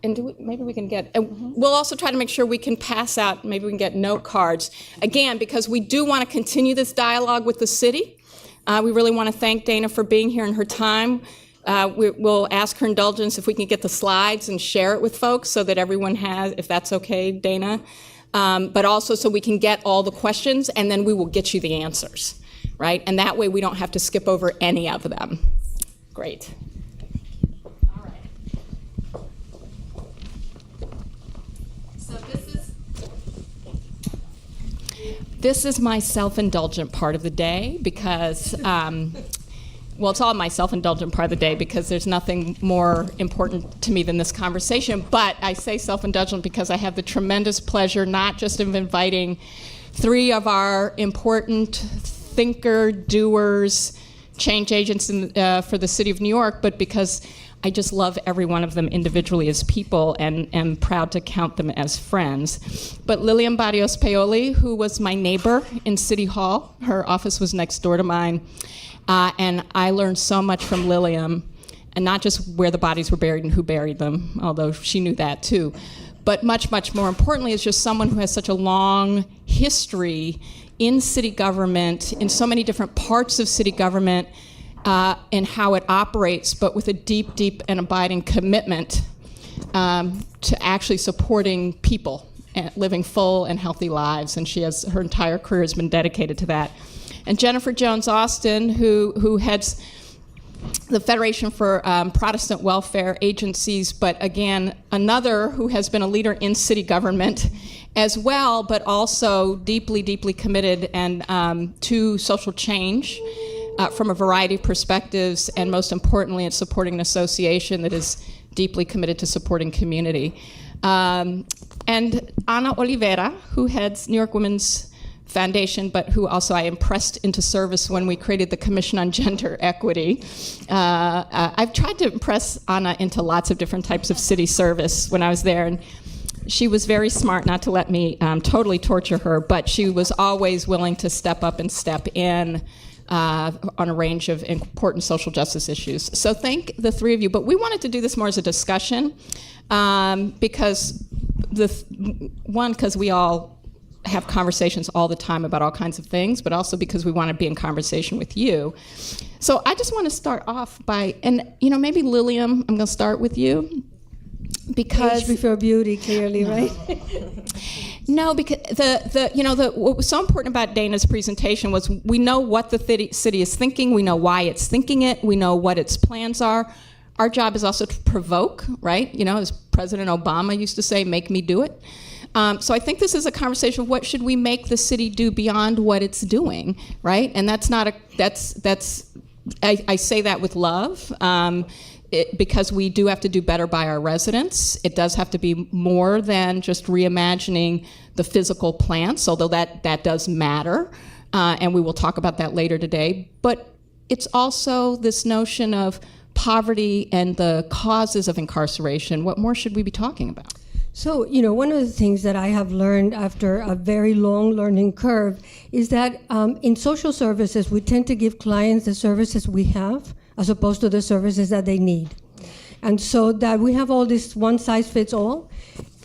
A: maybe we can get, we'll also try to make sure we can pass out, maybe we can get note cards. Again, because we do want to continue this dialogue with the city. We really want to thank Dana for being here and her time. We'll ask her indulgence if we can get the slides and share it with folks so that everyone has, if that's okay, Dana. But also so we can get all the questions and then we will get you the answers, right? And that way we don't have to skip over any of them. Great. All right. So this is my self-indulgent part of the day because well, it's all my self-indulgent part of the day because there's nothing more important to me than this conversation. But I say self-indulgent because I have the tremendous pleasure not just of inviting three of our important thinker, doers, change agents for the city of New York, but because I just love every one of them individually as people and am proud to count them as friends. But Lilliam Barrios Paoli, who was my neighbor in City Hall, her office was next door to mine. And I learned so much from Lilliam, and not just where the bodies were buried and who buried them, although she knew that too, but much, much more importantly is just someone who has such a long history in city government, in so many different parts of city government, and how it operates, but with a deep, deep and abiding commitment to actually supporting people and living full and healthy lives, and her entire career has been dedicated to that. And Jennifer Jones Austin, who heads the Federation for Protestant Welfare Agencies, but again, another who has been a leader in city government as well, but also deeply, deeply committed to social change from a variety of perspectives, and most importantly, it's supporting an association that is deeply committed to supporting community. And Ana Oliveira, who heads New York Women's Foundation, but who also I impressed into service when we created the Commission on Gender Equity. I've tried to impress Ana into lots of different types of city service when I was there, and she was very smart not to let me totally torture her, but she was always willing to step up and step in on a range of important social justice issues. So thank the three of you, but we wanted to do this more as a discussion because we all have conversations all the time about all kinds of things, but also because we want to be in conversation with you. So I just want to start off by, and maybe Lilliam, I'm going to start with you. Because
D: age before beauty, clearly, right?
A: No, because what was so important about Dana's presentation was we know what the city is thinking, we know why it's thinking it, we know what its plans are. Our job is also to provoke, right? As President Obama used to say, make me do it. So I think this is a conversation of what should we make the city do beyond what it's doing, right? And that's not I say that with love. Because we do have to do better by our residents. It does have to be more than just reimagining the physical plants, although that does matter, and we will talk about that later today. But it's also this notion of poverty and the causes of incarceration. What more should we be talking about?
D: So, one of the things that I have learned after a very long learning curve is that in social services, we tend to give clients the services we have as opposed to the services that they need. And so that we have all this one size fits all,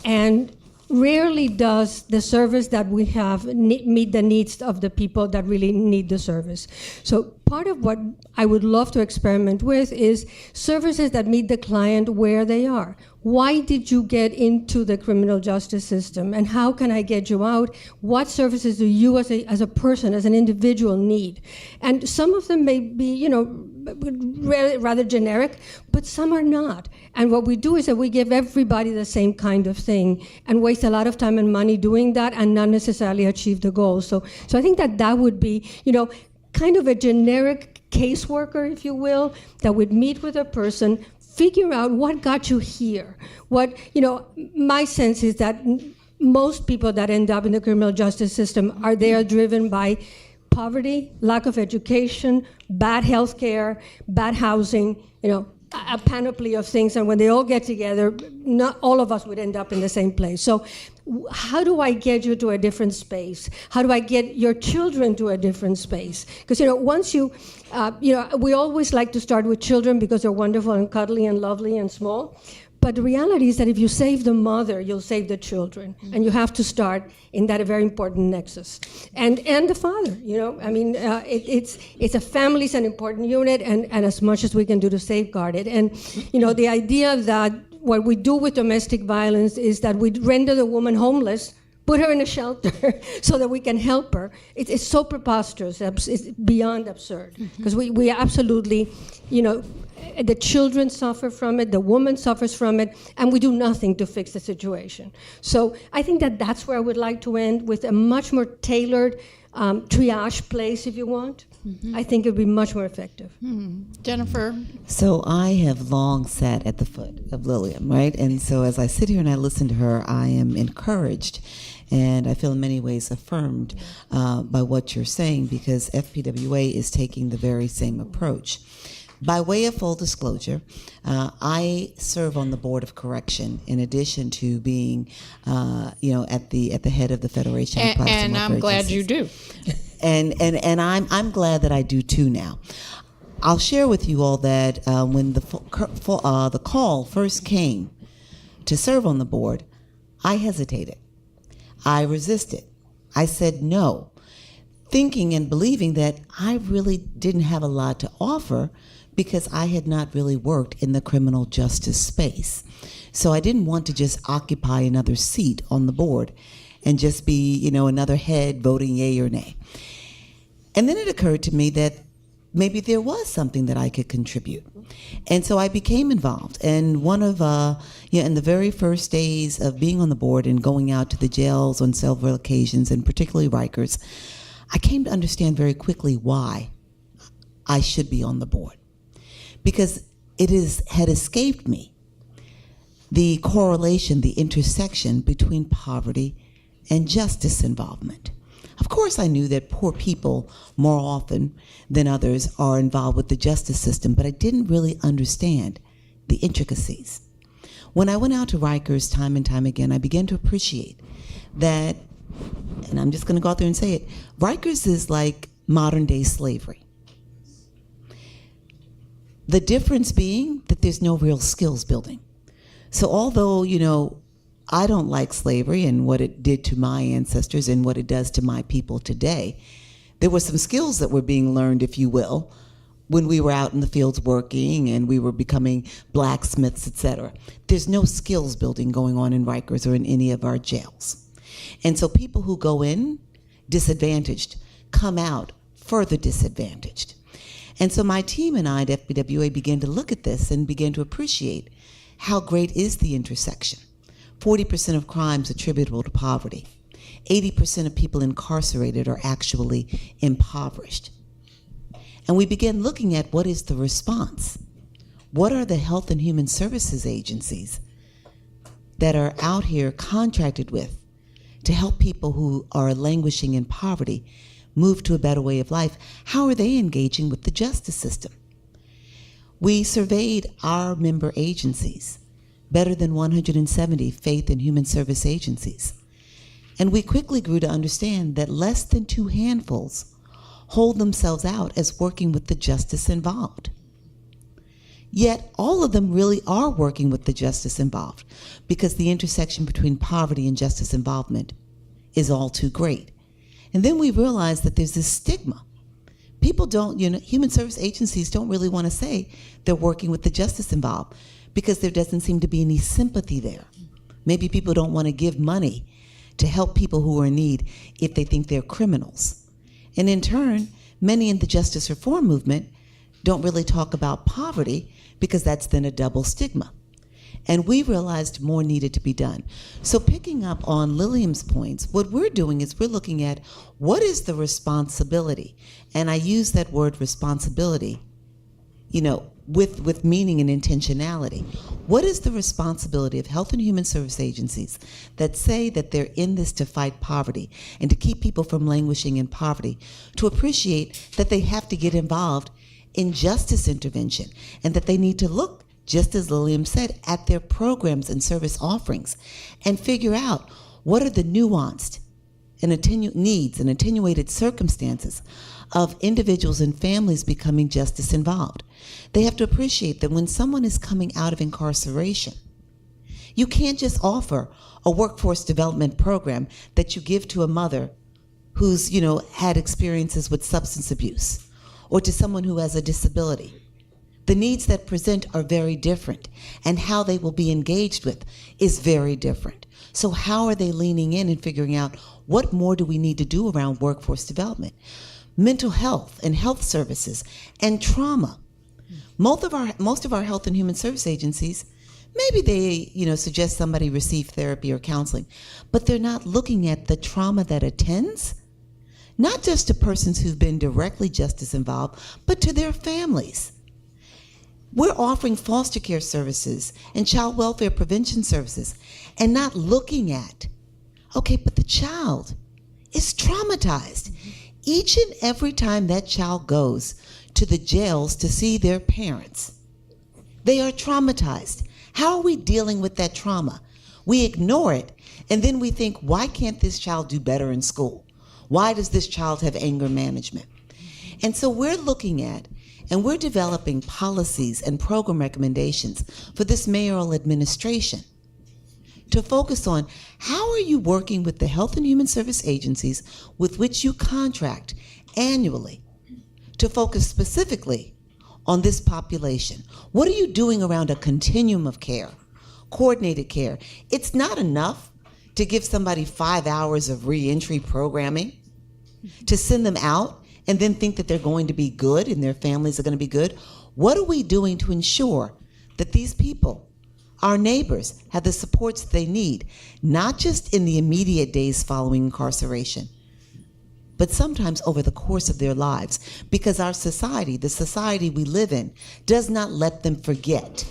D: and rarely does the service that we have meet the needs of the people that really need the service. So part of what I would love to experiment with is services that meet the client where they are. Why did you get into the criminal justice system, and how can I get you out? What services do you as a person, as an individual need? And some of them may be, rather generic, but some are not. And what we do is that we give everybody the same kind of thing and waste a lot of time and money doing that and not necessarily achieve the goal. So I think that would be, kind of a generic caseworker, if you will, that would meet with a person, figure out what got you here. My sense is that most people that end up in the criminal justice system they are driven by poverty, lack of education, bad health care, bad housing, a panoply of things. And when they all get together, not all of us would end up in the same place. So how do I get you to a different space? How do I get your children to a different space? Because, once we always like to start with children because they're wonderful and cuddly and lovely and small. But the reality is that if you save the mother, you'll save the children. Mm-hmm. And you have to start in that very important nexus. And the father, it's a family is an important unit, and as much as we can do to safeguard it. And, the idea that what we do with domestic violence is that we render the woman homeless, put her in a shelter so that we can help her. It's so preposterous, it's beyond absurd. Because we absolutely, the children suffer from it, the woman suffers from it, and we do nothing to fix the situation. So I think that's where I would like to end, with a much more tailored triage place, if you want. Mm-hmm. I think it would be much more effective.
A: Mm-hmm. Jennifer?
E: So I have long sat at the foot of Lilliam, right? And so as I sit here and I listen to her, I am encouraged, and I feel in many ways affirmed by what you're saying, because FPWA is taking the very same approach. By way of full disclosure, I serve on the Board of Correction in addition to being, at the head of the Federation of Protestant
A: and I'm glad you do.
E: And I'm glad that I do too now. I'll share with you all that when the call first came to serve on the board, I hesitated. I resisted. I said no, thinking and believing that I really didn't have a lot to offer, because I had not really worked in the criminal justice space. So I didn't want to just occupy another seat on the board and just be, another head voting yay or nay. And then it occurred to me that maybe there was something that I could contribute. And so I became involved. And one of, in the very first days of being on the board and going out to the jails on several occasions, and particularly Rikers, I came to understand very quickly why I should be on the board. Because had escaped me the correlation, the intersection between poverty and justice involvement. Of course, I knew that poor people more often than others are involved with the justice system, but I didn't really understand the intricacies. When I went out to Rikers time and time again, I began to appreciate that, and I'm just going to go out there and say it, Rikers is like modern-day slavery. The difference being that there's no real skills building. So although, I don't like slavery and what it did to my ancestors and what it does to my people today, there were some skills that were being learned, if you will, when we were out in the fields working and we were becoming blacksmiths, etc. There's no skills building going on in Rikers or in any of our jails. And so people who go in disadvantaged come out further disadvantaged. And so my team and I at FBWA began to look at this and began to appreciate how great is the intersection. 40% of crimes attributable to poverty. 80% of people incarcerated are actually impoverished. And we began looking at what is the response. What are the health and human services agencies that are out here contracted with to help people who are languishing in poverty move to a better way of life? How are they engaging with the justice system? We surveyed our member agencies, better than 170 faith and human service agencies. And we quickly grew to understand that less than 2 handfuls hold themselves out as working with the justice involved. Yet all of them really are working with the justice involved, because the intersection between poverty and justice involvement is all too great. And then we realized that there's this stigma. People don't, human service agencies don't really want to say they're working with the justice involved because there doesn't seem to be any sympathy there. Maybe people don't want to give money to help people who are in need if they think they're criminals. And in turn, many in the justice reform movement don't really talk about poverty because that's then a double stigma. And we realized more needed to be done. So picking up on Lilliam's points, what we're doing is we're looking at what is the responsibility. And I use that word responsibility, with meaning and intentionality. What is the responsibility of health and human service agencies that say that they're in this to fight poverty and to keep people from languishing in poverty, to appreciate that they have to get involved in justice intervention and that they need to look, just as Lilliam said, at their programs and service offerings and figure out what are the nuanced and needs and attenuated circumstances of individuals and families becoming justice involved. They have to appreciate that when someone is coming out of incarceration, you can't just offer a workforce development program that you give to a mother who's, had experiences with substance abuse, or to someone who has a disability. The needs that present are very different, and how they will be engaged with is very different. So how are they leaning in and figuring out what more do we need to do around workforce development? Mental health and health services and trauma. Most of our health and human service agencies, maybe they suggest somebody receive therapy or counseling, but they're not looking at the trauma that attends, not just to persons who've been directly justice involved, but to their families. We're offering foster care services and child welfare prevention services and not looking at, but the child is traumatized. Each and every time that child goes to the jails to see their parents, they are traumatized. How are we dealing with that trauma? We ignore it, and then we think, why can't this child do better in school? Why does this child have anger management? And so we're looking at, and we're developing policies and program recommendations for this mayoral administration to focus on how are you working with the health and human service agencies with which you contract annually to focus specifically on this population? What are you doing around a continuum of care, coordinated care? It's not enough to give somebody 5 hours of reentry programming, to send them out and then think that they're going to be good and their families are going to be good. What are we doing to ensure that these people, our neighbors, have the supports they need, not just in the immediate days following incarceration, but sometimes over the course of their lives? Because our society, the society we live in, does not let them forget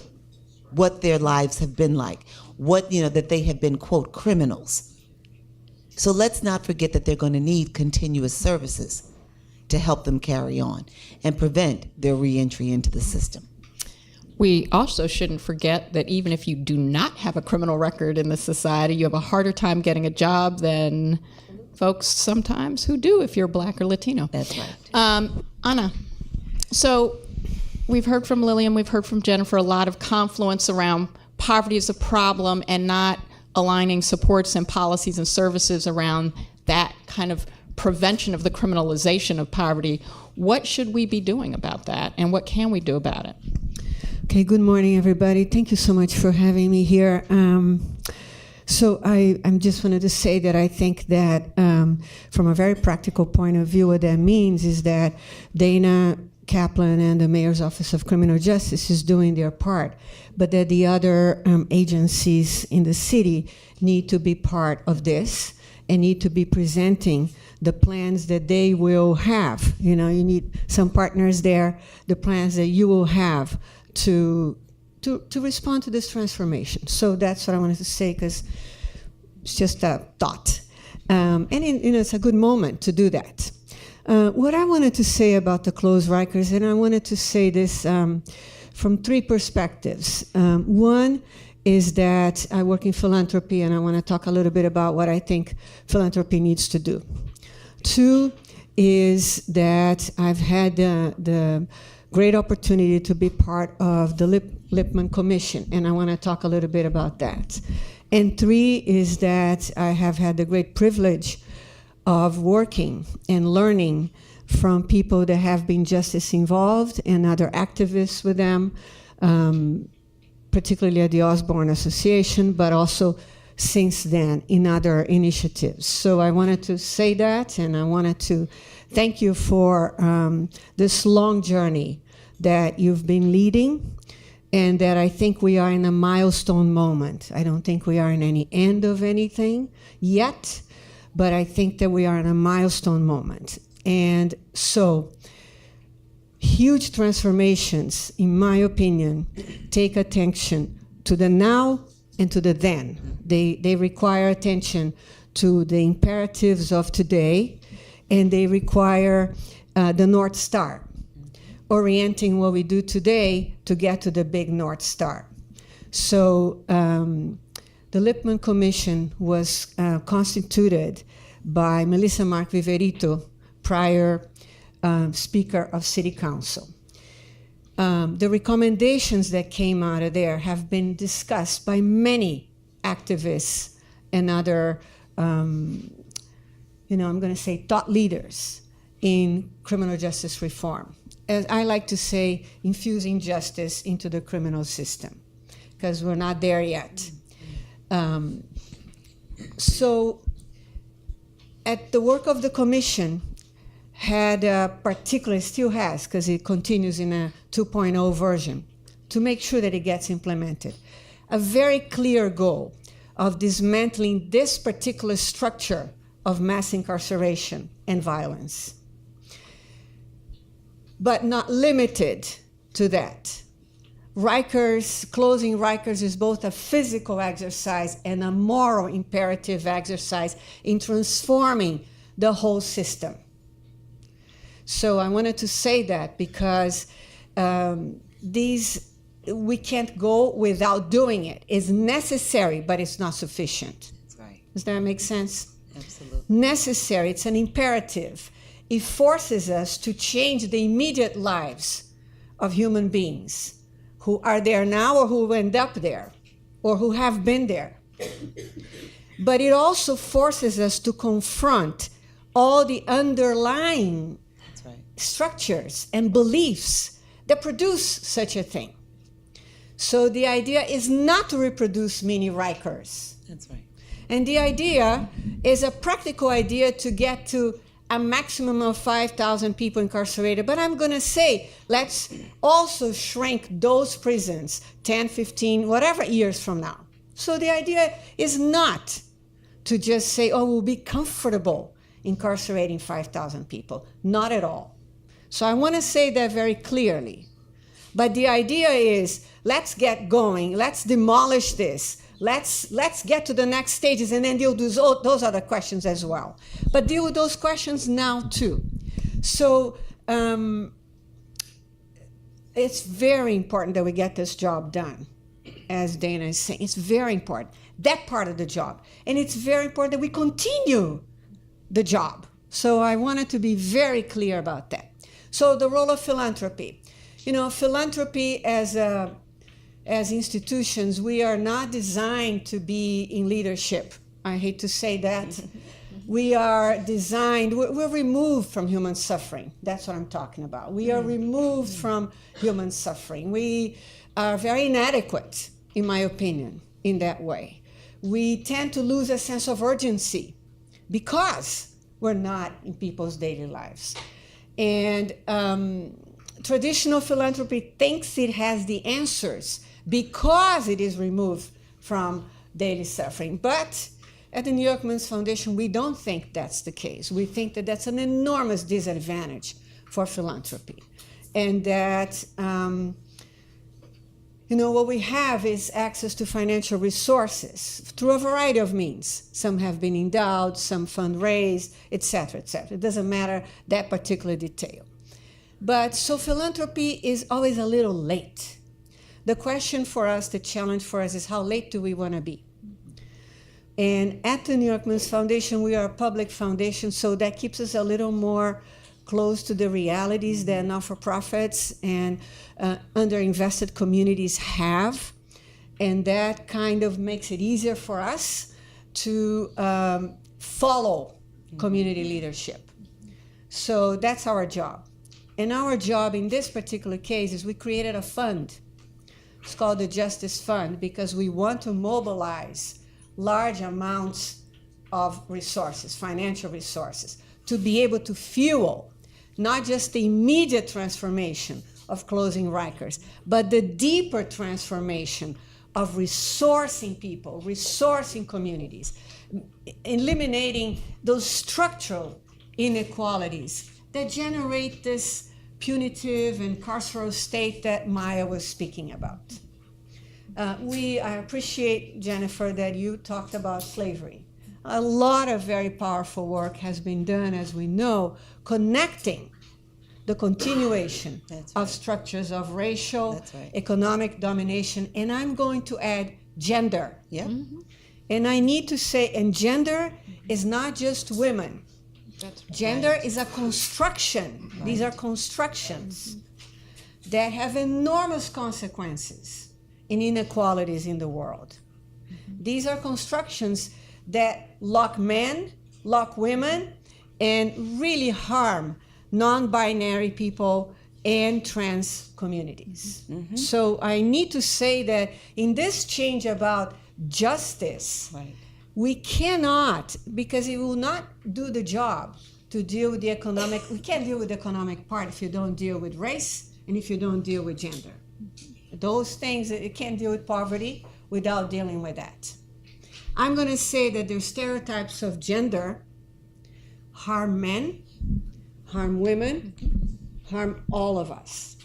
E: what their lives have been like, that they have been, quote, criminals. So let's not forget that they're going to need continuous services to help them carry on and prevent their reentry into the system.
A: We also shouldn't forget that even if you do not have a criminal record in this society, you have a harder time getting a job than folks sometimes who do if you're Black or Latino.
E: That's right.
A: Anna, so we've heard from Lilliam, we've heard from Jennifer, a lot of confluence around poverty as a problem and not aligning supports and policies and services around that kind of prevention of the criminalization of poverty. What should we be doing about that, and what can we do about it?
F: Okay, good morning, everybody. Thank you so much for having me here. So I'm just wanted to say that I think that from a very practical point of view, what that means is that Dana, Kaplan, and the Mayor's Office of Criminal Justice is doing their part, but that the other agencies in the city need to be part of this and need to be presenting the plans that they will have. You need some partners there, the plans that you will have to respond to this transformation. So that's what I wanted to say, because it's just a thought. And it's a good moment to do that. What I wanted to say about the closed Rikers, and I wanted to say this from three perspectives. One is that I work in philanthropy, and I want to talk a little bit about what I think philanthropy needs to do. Two is that I've had the great opportunity to be part of the Lippman Commission, and I want to talk a little bit about that. And three is that I have had the great privilege of working and learning from people that have been justice involved and other activists with them, particularly at the Osborne Association, but also since then in other initiatives. So I wanted to say that, and I wanted to thank you for this long journey that you've been leading, and that I think we are in a milestone moment. I don't think we are in any end of anything yet, but I think that we are in a milestone moment. And so huge transformations, in my opinion, take attention to the now and to the then. They require attention to the imperatives of today, and they require the North Star, orienting what we do today to get to the big North Star. So the Lippman Commission was constituted by Melissa Mark Viverito, prior Speaker of City Council. The recommendations that came out of there have been discussed by many activists and other, I'm going to say thought leaders in criminal justice reform. As I like to say, infusing justice into the criminal system, because we're not there yet. So at the work of the commission had particularly, still has, because it continues in a 2.0 version, to make sure that it gets implemented, a very clear goal of dismantling this particular structure of mass incarceration and violence. But not limited to that. Closing Rikers is both a physical exercise and a moral imperative exercise in transforming the whole system. So I wanted to say that because we can't go without doing it. It's necessary, but it's not sufficient.
E: That's right.
F: Does that make sense?
E: Absolutely.
F: Necessary, it's an imperative. It forces us to change the immediate lives of human beings who are there now or who end up there or who have been there. But it also forces us to confront all the underlying structures and beliefs that produce such a thing. So the idea is not to reproduce mini Rikers.
E: That's right.
F: And the idea is a practical idea to get to a maximum of 5,000 people incarcerated. But I'm going to say, let's also shrink those prisons 10, 15, whatever years from now. So the idea is not to just say, oh, we'll be comfortable incarcerating 5,000 people. Not at all. So I want to say that very clearly. But the idea is, let's get going. Let's demolish this. Let's get to the next stages and then deal with those other questions as well. But deal with those questions now too. So it's very important that we get this job done, as Dana is saying. It's very important, that part of the job. And it's very important that we continue the job. So I wanted to be very clear about that. So the role of philanthropy. You know, philanthropy as institutions, we are not designed to be in leadership. I hate to say that. We are designed, we're removed from human suffering. That's what I'm talking about. We are removed from human suffering. We are very inadequate, in my opinion, in that way. We tend to lose a sense of urgency because we're not in people's daily lives. And traditional philanthropy thinks it has the answers because it is removed from daily suffering. But at the New York Men's Foundation, we don't think that's the case. We think that that's an enormous disadvantage for philanthropy. And that, what we have is access to financial resources through a variety of means. Some have been endowed, some fundraised, et cetera, et cetera. It doesn't matter that particular detail. But so philanthropy is always a little late. The question for us, the challenge for us is how late do we want to be? And at the New York Men's Foundation, we are a public foundation, so that keeps us a little more close to the realities that not-for-profits and underinvested communities have. And that kind of makes it easier for us to follow community leadership. So that's our job. And our job in this particular case is we created a fund. It's called the Justice Fund because we want to mobilize large amounts of resources, financial resources, to be able to fuel not just the immediate transformation of closing Rikers, but the deeper transformation of resourcing people, resourcing communities, eliminating those structural inequalities that generate this punitive and carceral state that Maya was speaking about. I appreciate, Jennifer, that you talked about slavery. A lot of very powerful work has been done, as we know, connecting the continuation of structures of racial, economic domination, and I'm going to add gender.
E: Yeah.
F: Mm-hmm. And I need to say, and gender is not just women. Gender is a construction. Right. These are constructions that have enormous consequences in inequalities in the world. These are constructions that lock men, lock women, and really harm non-binary people and trans communities. Mm-hmm. So I need to say that in this change about justice, we cannot, because it will not do the job to deal with the economic, we can't deal with the economic part if you don't deal with race and if you don't deal with gender. Those things, you can't deal with poverty without dealing with that. I'm going to say that there's stereotypes of gender harm men, harm women, harm all of us.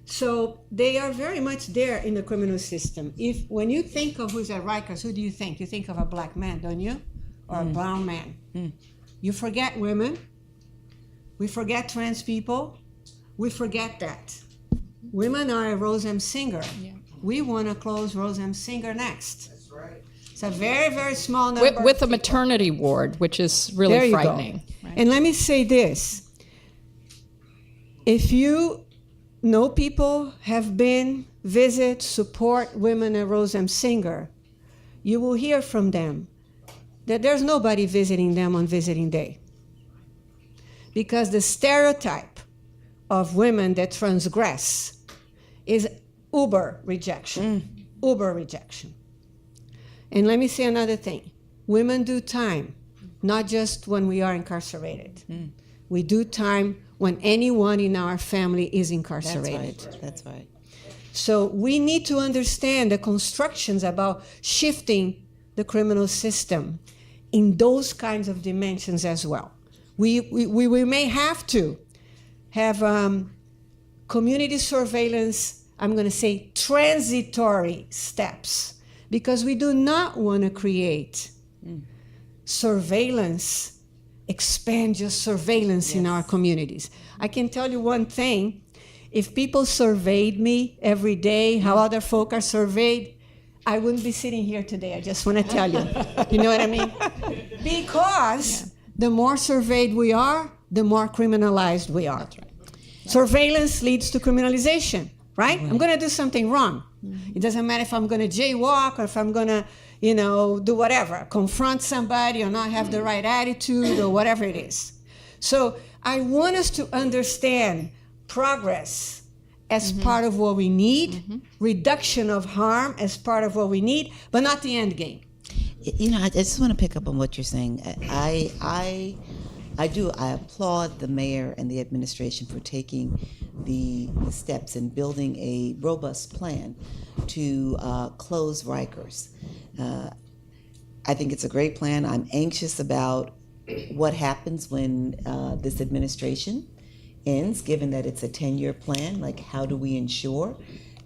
F: So they are very much there in the criminal system. When you think of who's at Rikers, who do you think? You think of a black man, don't you? Or a brown man. You forget women. We forget trans people. We forget that. Women are a Rose M. Singer. Yeah. We want to close Rose M. Singer next. That's right. It's a very, very small number.
A: With a maternity ward, which is really frightening.
F: Right. And let me say this. If you know people have been, visit, support women at Rose M. Singer, you will hear from them that there's nobody visiting them on visiting day. Because the stereotype of women that transgress is uber rejection. Uber rejection. And let me say another thing. Women do time, not just when we are incarcerated. We do time when anyone in our family is incarcerated.
E: That's right.
F: So we need to understand the constructions about shifting the criminal system in those kinds of dimensions as well. We may have to have community surveillance, I'm going to say transitory steps, because we do not want to create surveillance, expand just surveillance in our communities. I can tell you one thing. If people surveyed me every day, how other folk are surveyed, I wouldn't be sitting here today. I just want to tell you. You know what I mean? Because the more surveyed we are, the more criminalized we are. That's right. Surveillance leads to criminalization, right? I'm going to do something wrong. It doesn't matter if I'm going to jaywalk or if I'm going to, do whatever, confront somebody or not have the right attitude or whatever it is. So I want us to understand progress as part of what we need, reduction of harm as part of what we need, but not the end game.
E: I just want to pick up on what you're saying. I applaud the mayor and the administration for taking the steps in building a robust plan to close Rikers. I think it's a great plan. I'm anxious about what happens when this administration ends, given that it's a 10-year plan. Like, how do we ensure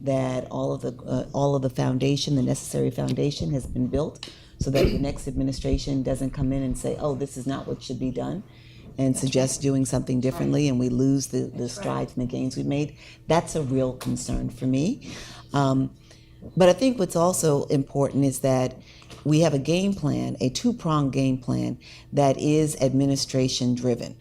E: that all of the foundation, the necessary foundation, has been built, so that the next administration doesn't come in and say, "Oh, this is not what should be done," and suggest doing something differently, and we lose the strides and the gains we've made. That's a real concern for me. But I think what's also important is that we have a game plan, a two-pronged game plan that is administration-driven.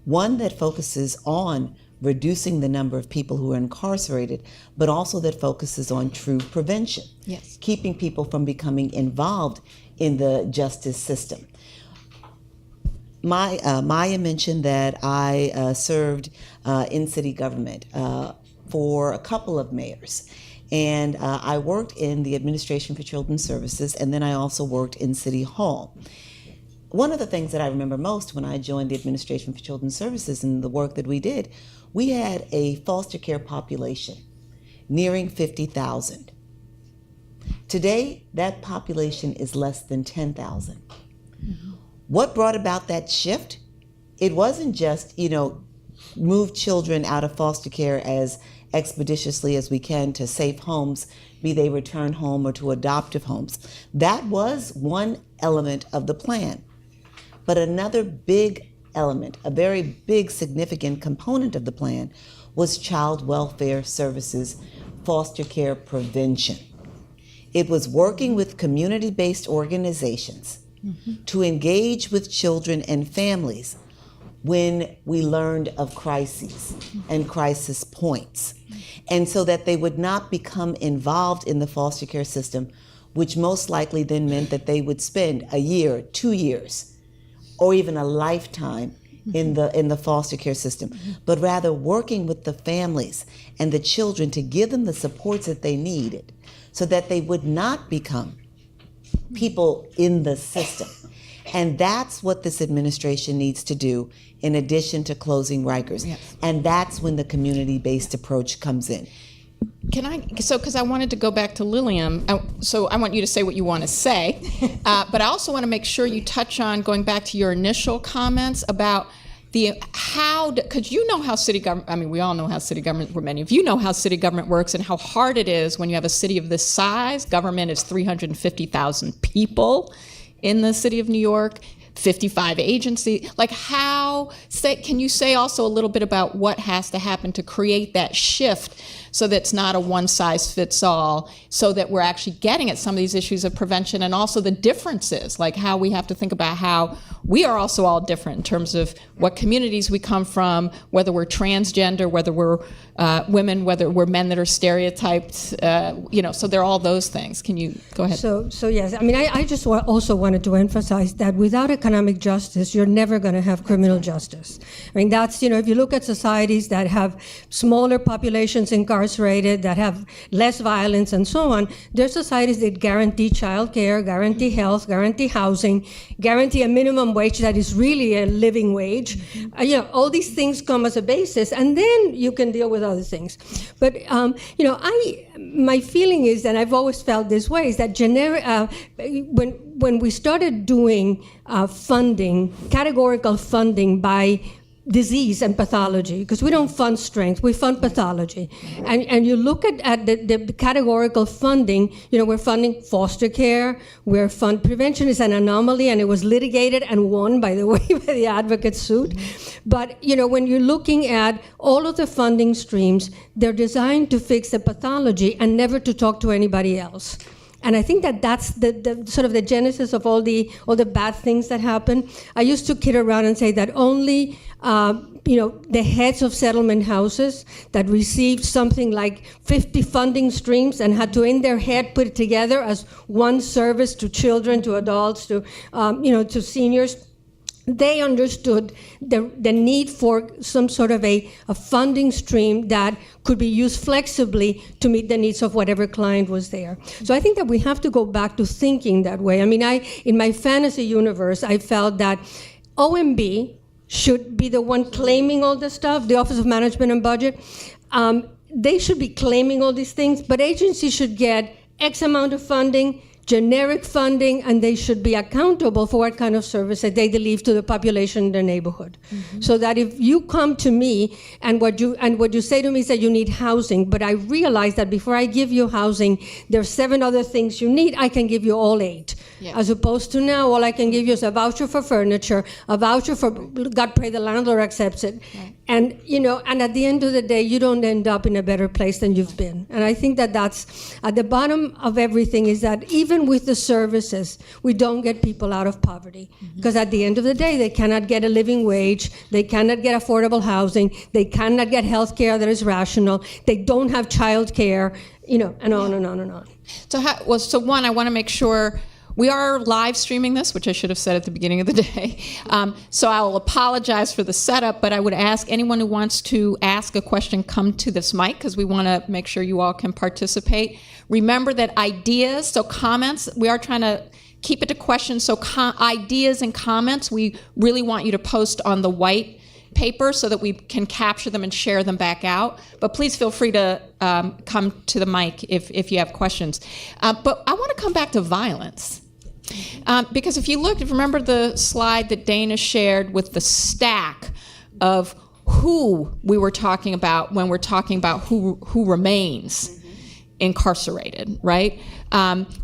E: One that focuses on reducing the number of people who are incarcerated, but also that focuses on true prevention.
A: Yes.
E: Keeping people from becoming involved in the justice system. Maya mentioned that I served in city government for a couple of mayors. And I worked in the Administration for Children's Services, and then I also worked in City Hall. One of the things that I remember most when I joined the Administration for Children's Services and the work that we did, we had a foster care population nearing 50,000. Today, that population is less than 10,000. What brought about that shift? It wasn't just, move children out of foster care as expeditiously as we can to safe homes, be they returned home or to adoptive homes. That was one element of the plan. But another big element, a very big significant component of the plan, was child welfare services, foster care prevention. It was working with community-based organizations to engage with children and families when we learned of crises and crisis points, and so that they would not become involved in the foster care system, which most likely then meant that they would spend a year, 2 years, or even a lifetime in the foster care system, but rather working with the families and the children to give them the supports that they needed so that they would not become people in the system. And that's what this administration needs to do in addition to closing Rikers. Yes. And that's when the community-based approach comes in.
A: Because I wanted to go back to Lilliam, so I want you to say what you want to say, but I also want to make sure you touch on, going back to your initial comments about because you know how city government, we all know how city government, many of you know how city government works and how hard it is when you have a city of this size. Government is 350,000 people in the city of New York, 55 agencies. Can you say also a little bit about what has to happen to create that shift so that it's not a one-size-fits-all, so that we're actually getting at some of these issues of prevention and also the differences, like how we have to think about how we are also all different in terms of what communities we come from, whether we're transgender, whether we're women, whether we're men that are stereotyped, so there are all those things. Can you go ahead?
D: So yes, I mean, I just also wanted to emphasize that without economic justice, you're never going to have criminal justice. I mean, that's, if you look at societies that have smaller populations incarcerated, that have less violence and so on, they're societies that guarantee child care, guarantee health, guarantee housing, guarantee a minimum wage that is really a living wage. All these things come as a basis, and then you can deal with other things. But, my feeling is, and I've always felt this way, is that when we started doing funding, categorical funding by disease and pathology, because we don't fund strength, we fund pathology. And you look at the categorical funding, we're funding foster care, prevention is an anomaly, and it was litigated and won, by the way, by the advocate suit. But, when you're looking at all of the funding streams, they're designed to fix the pathology and never to talk to anybody else. And I think that that's the sort of the genesis of all the bad things that happen. I used to kid around and say that only the heads of settlement houses that received something like 50 funding streams and had to, in their head, put it together as one service to children, to adults, to seniors, they understood the need for some sort of a funding stream that could be used flexibly to meet the needs of whatever client was there. So I think that we have to go back to thinking that way. I mean, in my fantasy universe, I felt that OMB should be the one claiming all this stuff, the Office of Management and Budget. They should be claiming all these things, but agencies should get X amount of funding, generic funding, and they should be accountable for what kind of service that they deliver to the population in their neighborhood. Mm-hmm. So that if you come to me and what you say to me is that you need housing, but I realize that before I give you housing, there's 7 other things you need, I can give you all 8. Yeah. As opposed to now, all I can give you is a voucher for furniture, a voucher for, God pray the landlord accepts it. Right. And, and at the end of the day, you don't end up in a better place than you've been. And I think that that's at the bottom of everything, is that even with the services, we don't get people out of poverty. Because at the end of the day, they cannot get a living wage, they cannot get affordable housing, they cannot get health care that is rational, they don't have child care, and on and on and on.
A: So one, I want to make sure we are live streaming this, which I should have said at the beginning of the day. So I'll apologize for the setup, but I would ask anyone who wants to ask a question, come to this mic, because we want to make sure you all can participate. Remember that ideas, so comments, we are trying to keep it to questions. So ideas and comments, we really want you to post on the white paper so that we can capture them and share them back out. But please feel free to come to the mic if you have questions. But I want to come back to violence. Because if you remember the slide that Dana shared with the stack of who we were talking about when we're talking about who remains incarcerated, right?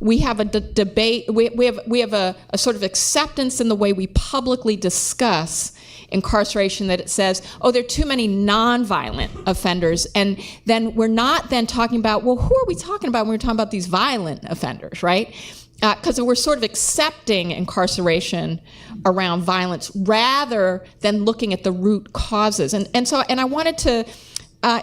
A: We have a debate, we have a sort of acceptance in the way we publicly discuss incarceration that it says, there are too many nonviolent offenders, and then we're not then talking about, who are we talking about when we're talking about these violent offenders, right? Because we're sort of accepting incarceration around violence rather than looking at the root causes. And I wanted to,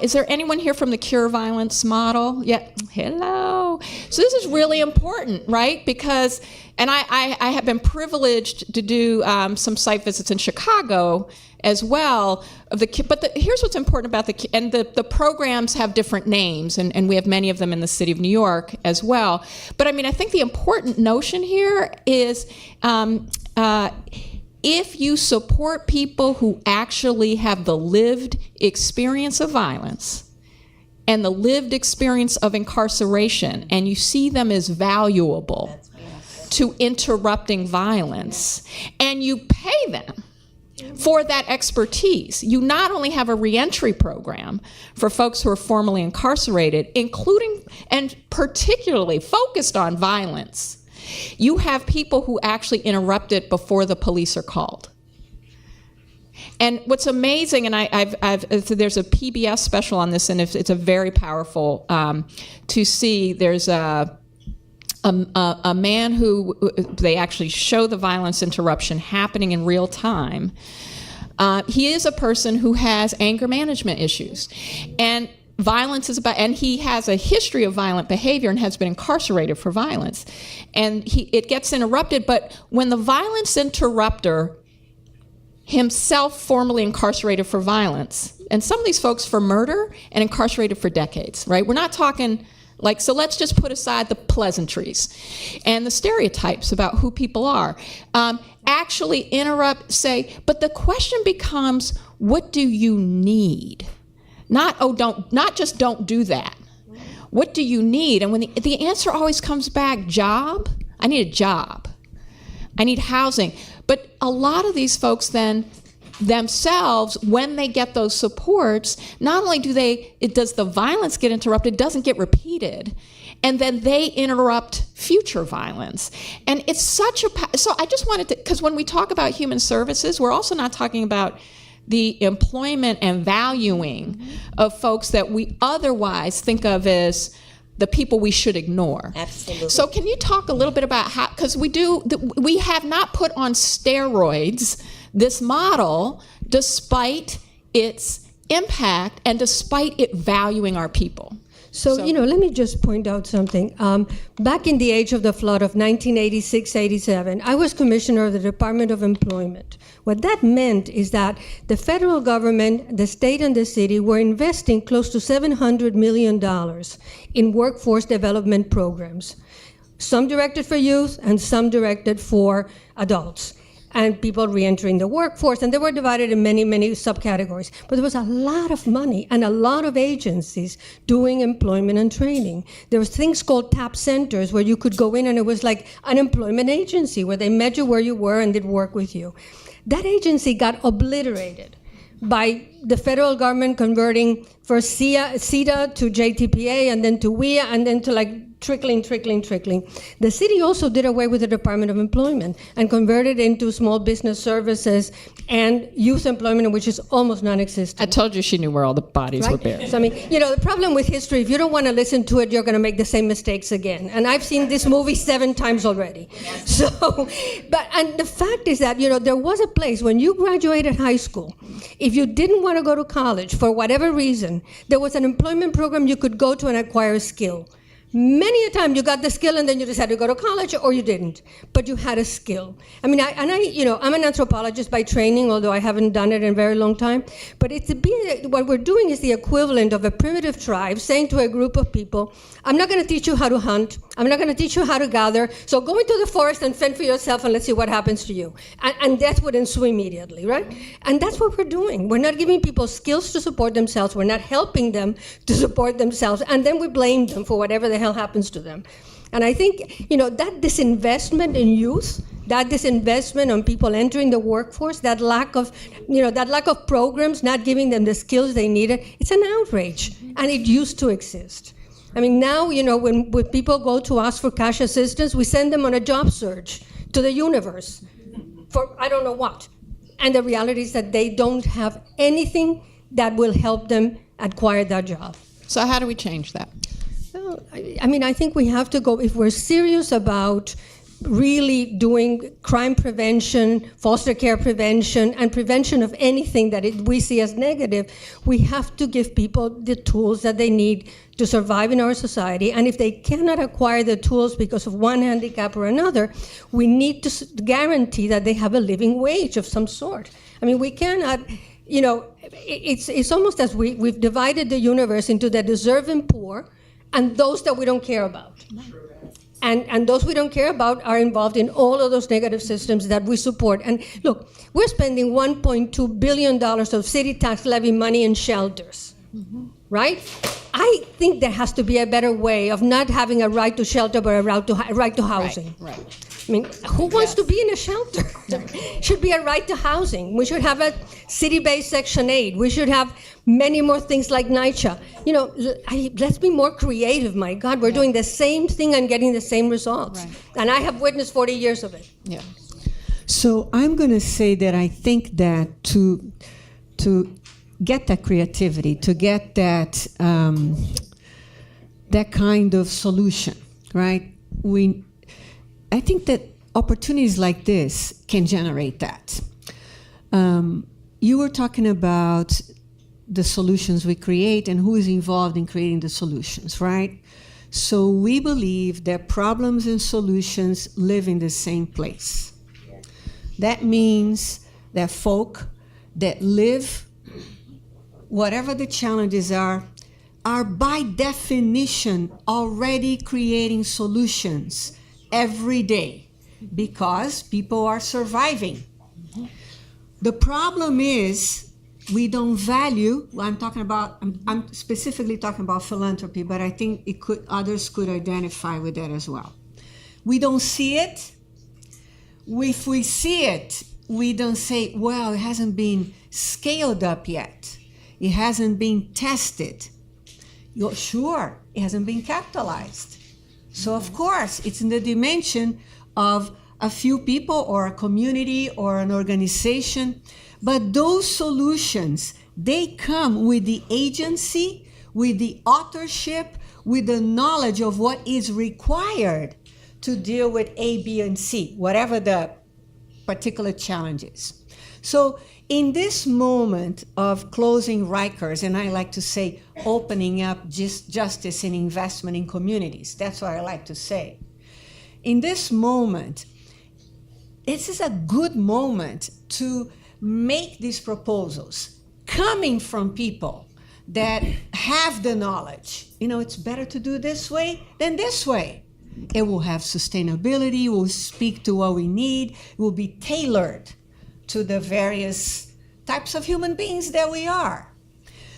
A: is there anyone here from the Cure Violence model? Yeah, hello. So this is really important, right? Because, and I have been privileged to do some site visits in Chicago as well. Here's what's important about the programs have different names, and we have many of them in the city of New York as well. But I mean, I think the important notion here is if you support people who actually have the lived experience of violence and the lived experience of incarceration, and you see them as valuable to interrupting violence, and you pay them for that expertise. You not only have a reentry program for folks who are formerly incarcerated, including and particularly focused on violence, you have people who actually interrupt it before the police are called.
G: And what's amazing, and there's a PBS special on this, and it's a very powerful to see. There's a man who they actually show the violence interruption happening in real time. He is a person who has anger management issues, and violence is about, and he has a history of violent behavior and has been incarcerated for violence, and it gets interrupted. But when the violence interrupter, himself formerly incarcerated for violence, and some of these folks for murder and incarcerated for decades, right? We're not talking like, so let's just put aside the pleasantries and the stereotypes about who people are. Actually interrupt, say, but the question becomes, what do you need? Not just don't do that. What do you need? And when the answer always comes back, job, I need a job. I need housing. But a lot of these folks then themselves, when they get those supports, not only does the violence get interrupted, it doesn't get repeated. And then they interrupt future violence. And it's such so I just wanted to, because when we talk about human services, we're also not talking about the employment and valuing of folks that we otherwise think of as the people we should ignore.
E: Absolutely.
G: So can you talk a little bit about how, because we have not put on steroids this model despite its impact and despite it valuing our people.
D: So, let me just point out something. Back in the age of the flood of 1986-87, I was commissioner of the Department of Employment. What that meant is that the federal government, the state, and the city were investing close to $700 million in workforce development programs, some directed for youth and some directed for adults and people reentering the workforce, and they were divided in many, many subcategories. But there was a lot of money and a lot of agencies doing employment and training. There was things called TAP centers where you could go in and it was like an employment agency where they met you where you were and did work with you. That agency got obliterated by the federal government converting first CETA to JTPA and then to WIA and then to like trickling. The city also did away with the Department of Employment and converted into small business services and youth employment, which is almost non-existent.
G: I told you she knew where all the bodies were buried.
D: So, the problem with history, if you don't want to listen to it, you're going to make the same mistakes again. And I've seen this movie 7 times already. So, and the fact is that, there was a place when you graduated high school, if you didn't want to go to college for whatever reason, there was an employment program you could go to and acquire a skill. Many a time you got the skill and then you decided to go to college or you didn't, but you had a skill. I'm an anthropologist by training, although I haven't done it in a very long time. But what we're doing is the equivalent of a primitive tribe saying to a group of people, I'm not going to teach you how to hunt. I'm not going to teach you how to gather. So go into the forest and fend for yourself and let's see what happens to you. And death would ensue immediately, right? And that's what we're doing. We're not giving people skills to support themselves. We're not helping them to support themselves. And then we blame them for whatever the hell happens to them. And I think, that disinvestment in youth, that disinvestment on people entering the workforce, that lack of programs, not giving them the skills they needed, it's an outrage. And it used to exist. Now, when people go to us for cash assistance, we send them on a job search to the universe for I don't know what. And the reality is that they don't have anything that will help them acquire that job.
G: So how do we change that?
D: Well, I think we have to go, if we're serious about really doing crime prevention, foster care prevention, and prevention of anything that we see as negative, we have to give people the tools that they need to survive in our society. And if they cannot acquire the tools because of one handicap or another, we need to guarantee that they have a living wage of some sort. We cannot, it's almost as we've divided the universe into the deserving poor and those that we don't care about. And those we don't care about are involved in all of those negative systems that we support. And look, we're spending $1.2 billion of city tax levy money in shelters, right? I think there has to be a better way of not having a right to shelter, but a right to housing.
G: Right.
D: Who wants to be in a shelter? Should be a right to housing. We should have a city-based Section 8. We should have many more things like NYCHA. Let's be more creative. My God, we're doing the same thing and getting the same results. Right. And I have witnessed 40 years of it.
G: Yeah.
F: So I'm going to say that I think that to get that creativity, to get that that kind of solution, right? I think that opportunities like this can generate that. You were talking about the solutions we create and who is involved in creating the solutions, right? So we believe that problems and solutions live in the same place. That means that folk that live, whatever the challenges are by definition already creating solutions every day because people are surviving. The problem is we don't value, I'm specifically talking about philanthropy, but I think others could identify with that as well. We don't see it. If we see it, we don't say, well, it hasn't been scaled up yet. It hasn't been tested. Sure, it hasn't been capitalized. So of course, it's in the dimension of a few people or a community or an organization. But those solutions, they come with the agency, with the authorship, with the knowledge of what is required to deal with A, B, and C, whatever the particular challenge is. So in this moment of closing Rikers, and I like to say opening up justice and investment in communities, that's what I like to say. In this moment, this is a good moment to make these proposals coming from people that have the knowledge. It's better to do this way than this way. It will have sustainability, it will speak to what we need, it will be tailored to the various types of human beings that we are.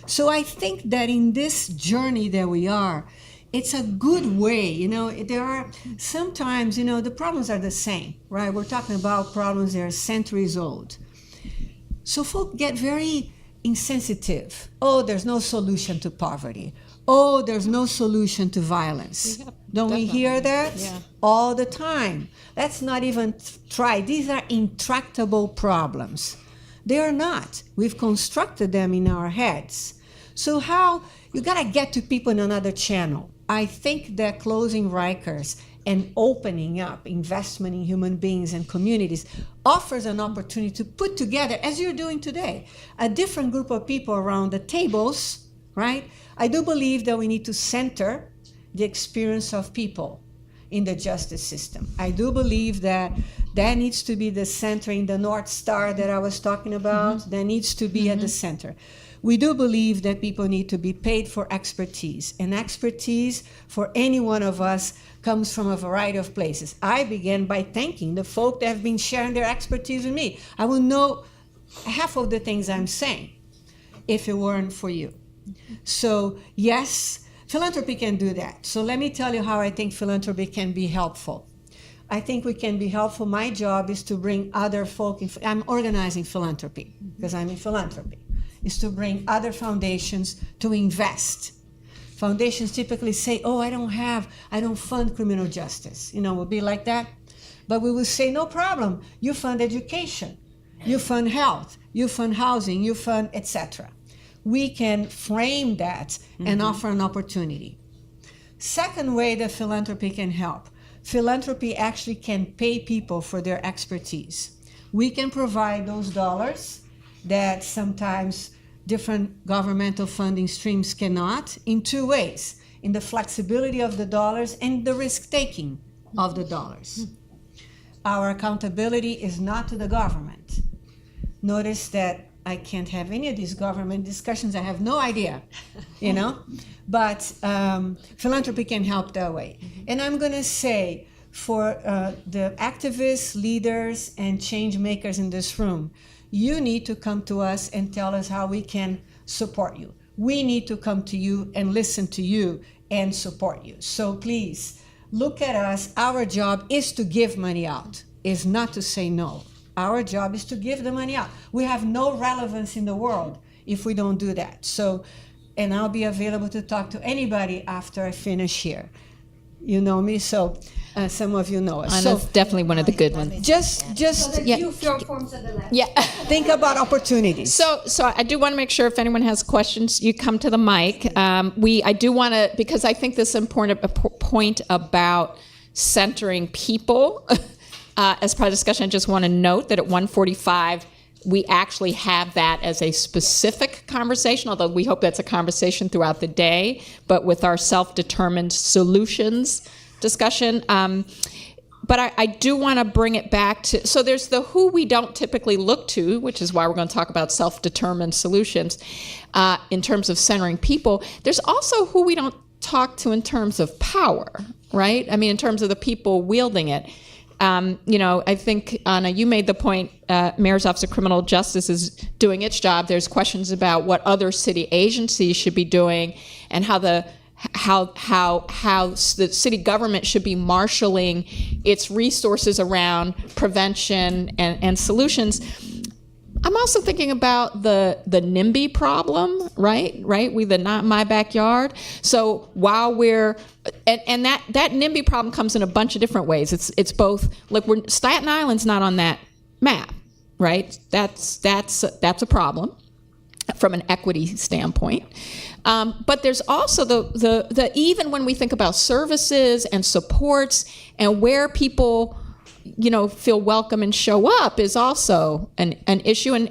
F: So I think that in this journey that we are, it's a good way. There are sometimes, the problems are the same, right? We're talking about problems that are centuries old. So folk get very insensitive. Oh, there's no solution to poverty. Oh, there's no solution to violence.
A: Yep,
F: Don't
A: definitely.
F: we hear that?
A: Yeah.
F: All the time? Let's not even try. These are intractable problems. They are not. We've constructed them in our heads. So you gotta get to people in another channel. I think that closing Rikers and opening up investment in human beings and communities offers an opportunity to put together, as you're doing today, a different group of people around the tables, right? I do believe that we need to center the experience of people in the justice system. I do believe that needs to be the center in the North Star that I was talking about. That needs to be at the center. We do believe that people need to be paid for expertise, and expertise for any one of us comes from a variety of places. I began by thanking the folk that have been sharing their expertise with me. I would know half of the things I'm saying if it weren't for you. So yes, philanthropy can do that. So let me tell you how I think philanthropy can be helpful. I think we can be helpful. My job is to bring other folk I'm organizing philanthropy because I'm in philanthropy. Is to bring other foundations to invest. Foundations typically say, oh, I don't fund criminal justice. We'll be like that. But we will say, no problem. You fund education, you fund health, you fund housing, you fund etc. We can frame that and offer an opportunity. Second way that philanthropy can help. Philanthropy actually can pay people for their expertise. We can provide those dollars that sometimes different governmental funding streams cannot in two ways, in the flexibility of the dollars and the risk-taking of the dollars. Our accountability is not to the government. Notice that I can't have any of these government discussions. I have no idea, but philanthropy can help that way. And I'm going to say for the activists, leaders, and change makers in this room, you need to come to us and tell us how we can support you. We need to come to you and listen to you and support you. So please, look at us. Our job is to give money out, is not to say no. Our job is to give the money out. We have no relevance in the world if we don't do that. So, and I'll be available to talk to anybody after I finish here. You know me, so Some of you know us.
G: And
F: So
G: that's definitely one of the good ones.
F: just
G: Yeah. Yeah.
F: think about opportunities.
G: So I do want to make sure if anyone has questions, you come to the mic. I do want to, because I think this is important point about centering people as part of the discussion. I just want to note that at 1:45, we actually have that as a specific conversation, although we hope that's a conversation throughout the day, but with our self-determined solutions discussion. But I do want to bring it back to, so there's the who we don't typically look to, which is why we're going to talk about self-determined solutions in terms of centering people. There's also who we don't talk to in terms of power, right? I mean, in terms of the people wielding it. I think, Anna, you made the point, Mayor's Office of Criminal Justice is doing its job. There's questions about what other city agencies should be doing and how the city government should be marshaling its resources around prevention and solutions. I'm also thinking about the NIMBY problem, right? We the not my backyard. So while we're and that NIMBY problem comes in a bunch of different ways. It's both, look, Staten Island's not on that map, right? That's a problem from an equity standpoint. But there's also the even when we think about services and supports and where people feel welcome and show up is also an issue, and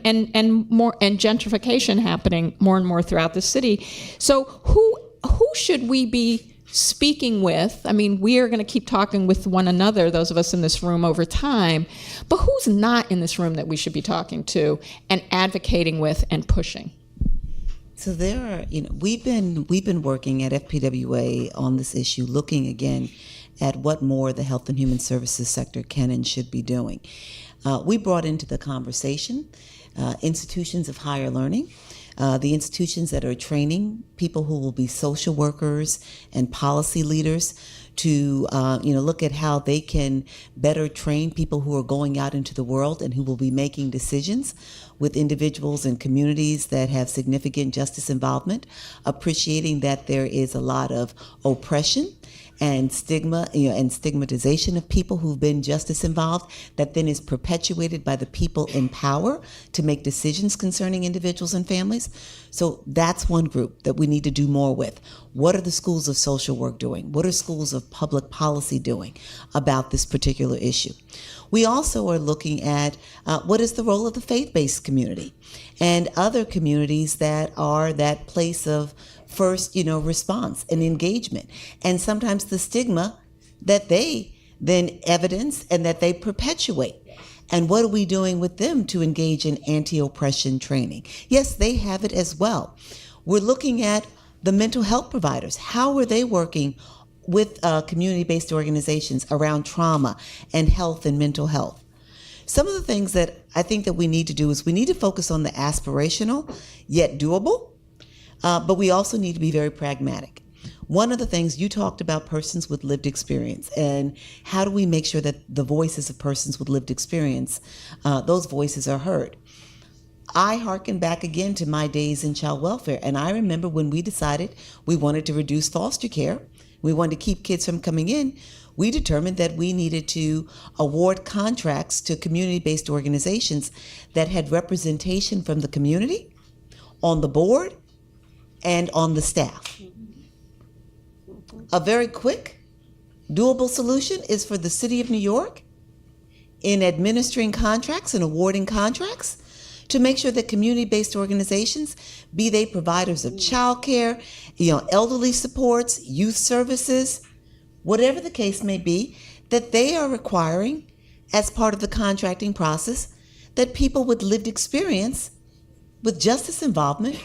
G: gentrification happening more and more throughout the city. So who should we be speaking with? I mean, we are going to keep talking with one another, those of us in this room, over time, but who's not in this room that we should be talking to and advocating with and pushing?
E: So there are, we've been working at FPWA on this issue, looking again at what more the health and human services sector can and should be doing. We brought into the conversation institutions of higher learning, the institutions that are training people who will be social workers and policy leaders to look at how they can better train people who are going out into the world and who will be making decisions with individuals and communities that have significant justice involvement, appreciating that there is a lot of oppression and stigma, and stigmatization of people who've been justice involved that then is perpetuated by the people in power to make decisions concerning individuals and families. So that's one group that we need to do more with. What are the schools of social work doing? What are schools of public policy doing about this particular issue? We also are looking at what is the role of the faith-based community and other communities that are that place of first, response and engagement, and sometimes the stigma that they then evidence and that they perpetuate. And what are we doing with them to engage in anti-oppression training? Yes, they have it as well. We're looking at the mental health providers. How are they working with community-based organizations around trauma and health and mental health? Some of the things that I think that we need to do is we need to focus on the aspirational yet doable. But we also need to be very pragmatic. One of the things you talked about, persons with lived experience, and how do we make sure that the voices of persons with lived experience, those voices are heard? I hearken back again to my days in child welfare, and I remember when we decided we wanted to reduce foster care, we wanted to keep kids from coming in, we determined that we needed to award contracts to community-based organizations that had representation from the community on the board and on the staff. A very quick, doable solution is for the City of New York, in administering contracts and awarding contracts, to make sure that community-based organizations, be they providers of childcare, elderly supports, youth services, whatever the case may be, that they are requiring, as part of the contracting process, that people with lived experience with justice involvement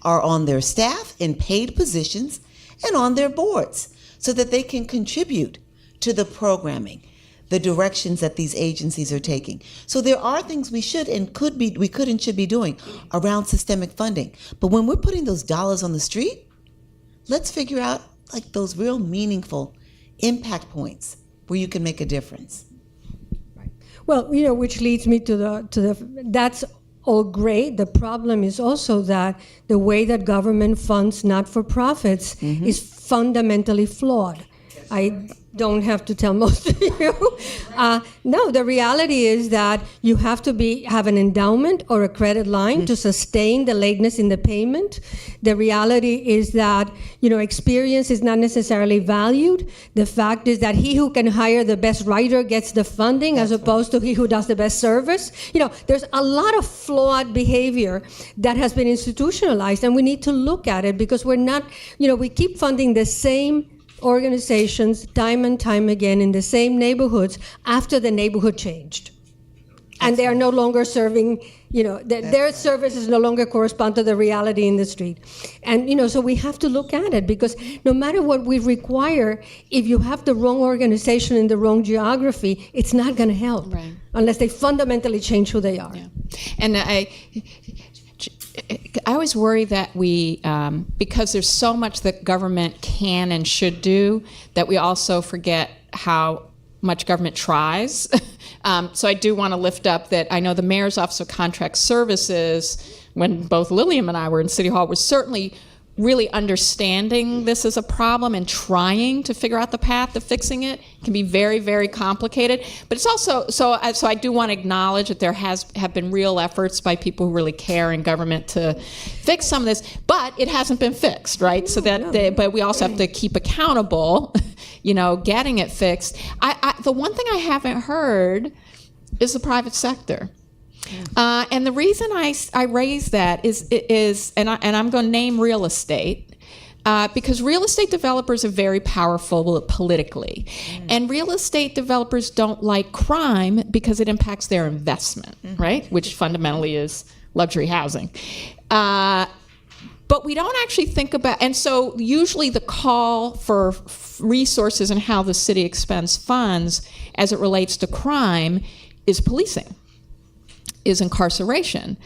E: are on their staff in paid positions and on their boards so that they can contribute to the programming, the directions that these agencies are taking. So there are things we should and should be doing around systemic funding. But when we're putting those dollars on the street, let's figure out those real meaningful impact points where you can make a difference.
D: Well, which leads me to the that's all great. The problem is also that the way that government funds not-for-profits is fundamentally flawed. I don't have to tell most of you. No, the reality is that you have to have an endowment or a credit line to sustain the lateness in the payment. The reality is that, experience is not necessarily valued. The fact is that he who can hire the best writer gets the funding as opposed to he who does the best service. There's a lot of flawed behavior that has been institutionalized, and we need to look at it because we're not, we keep funding the same organizations time and time again in the same neighborhoods after the neighborhood changed. And they are no longer serving, their services no longer correspond to the reality in the street. And, so we have to look at it because no matter what we require, if you have the wrong organization in the wrong geography, it's not going to help unless they fundamentally change who they are.
G: Yeah. And I always worry that we, because there's so much that government can and should do, that we also forget how much government tries. So I do want to lift up that I know the Mayor's Office of Contract Services, when both Lilliam and I were in City Hall, was certainly really understanding this as a problem and trying to figure out the path to fixing it. It can be very, very complicated. But it's also, so I do want to acknowledge that there have been real efforts by people who really care in government to fix some of this, but it hasn't been fixed, right? So that, but we also have to keep accountable, getting it fixed. The one thing I haven't heard is the private sector. And the reason I raise that is and I'm going to name real estate, because real estate developers are very powerful politically. And real estate developers don't like crime because it impacts their investment, right? Which fundamentally is luxury housing. But we don't actually think about, and so usually the call for resources and how the city expends funds as it relates to crime is policing, is incarceration,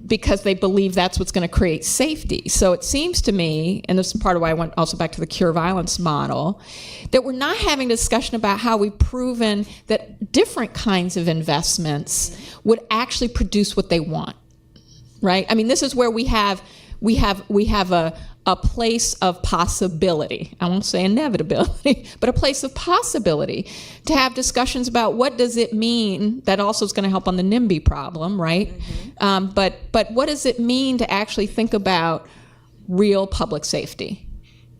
G: because they believe that's what's going to create safety. So it seems to me, and this is part of why I went also back to the cure violence model, that we're not having a discussion about how we've proven that different kinds of investments would actually produce what they want, right? I mean, this is where we have a place of possibility. I won't say inevitability, but a place of possibility to have discussions about what does it mean. That also is going to help on the NIMBY problem, right? But what does it mean to actually think about real public safety?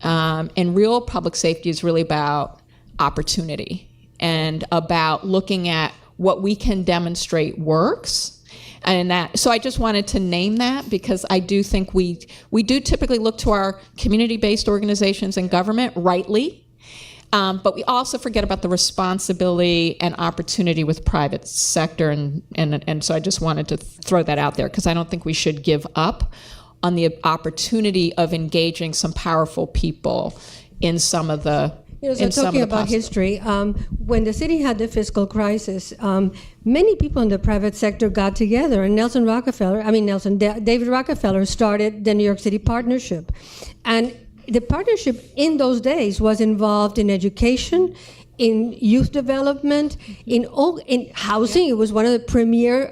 G: And real public safety is really about opportunity and about looking at what we can demonstrate works. And that, so I just wanted to name that because I do think we do typically look to our community-based organizations and government rightly, but we also forget about the responsibility and opportunity with private sector, and so I just wanted to throw that out there because I don't think we should give up on the opportunity of engaging some powerful people in some of the.
D: Talking about history, when the city had the fiscal crisis, many people in the private sector got together, and David Rockefeller started the New York City Partnership. And the partnership in those days was involved in education, in youth development, in housing. It was one of the premier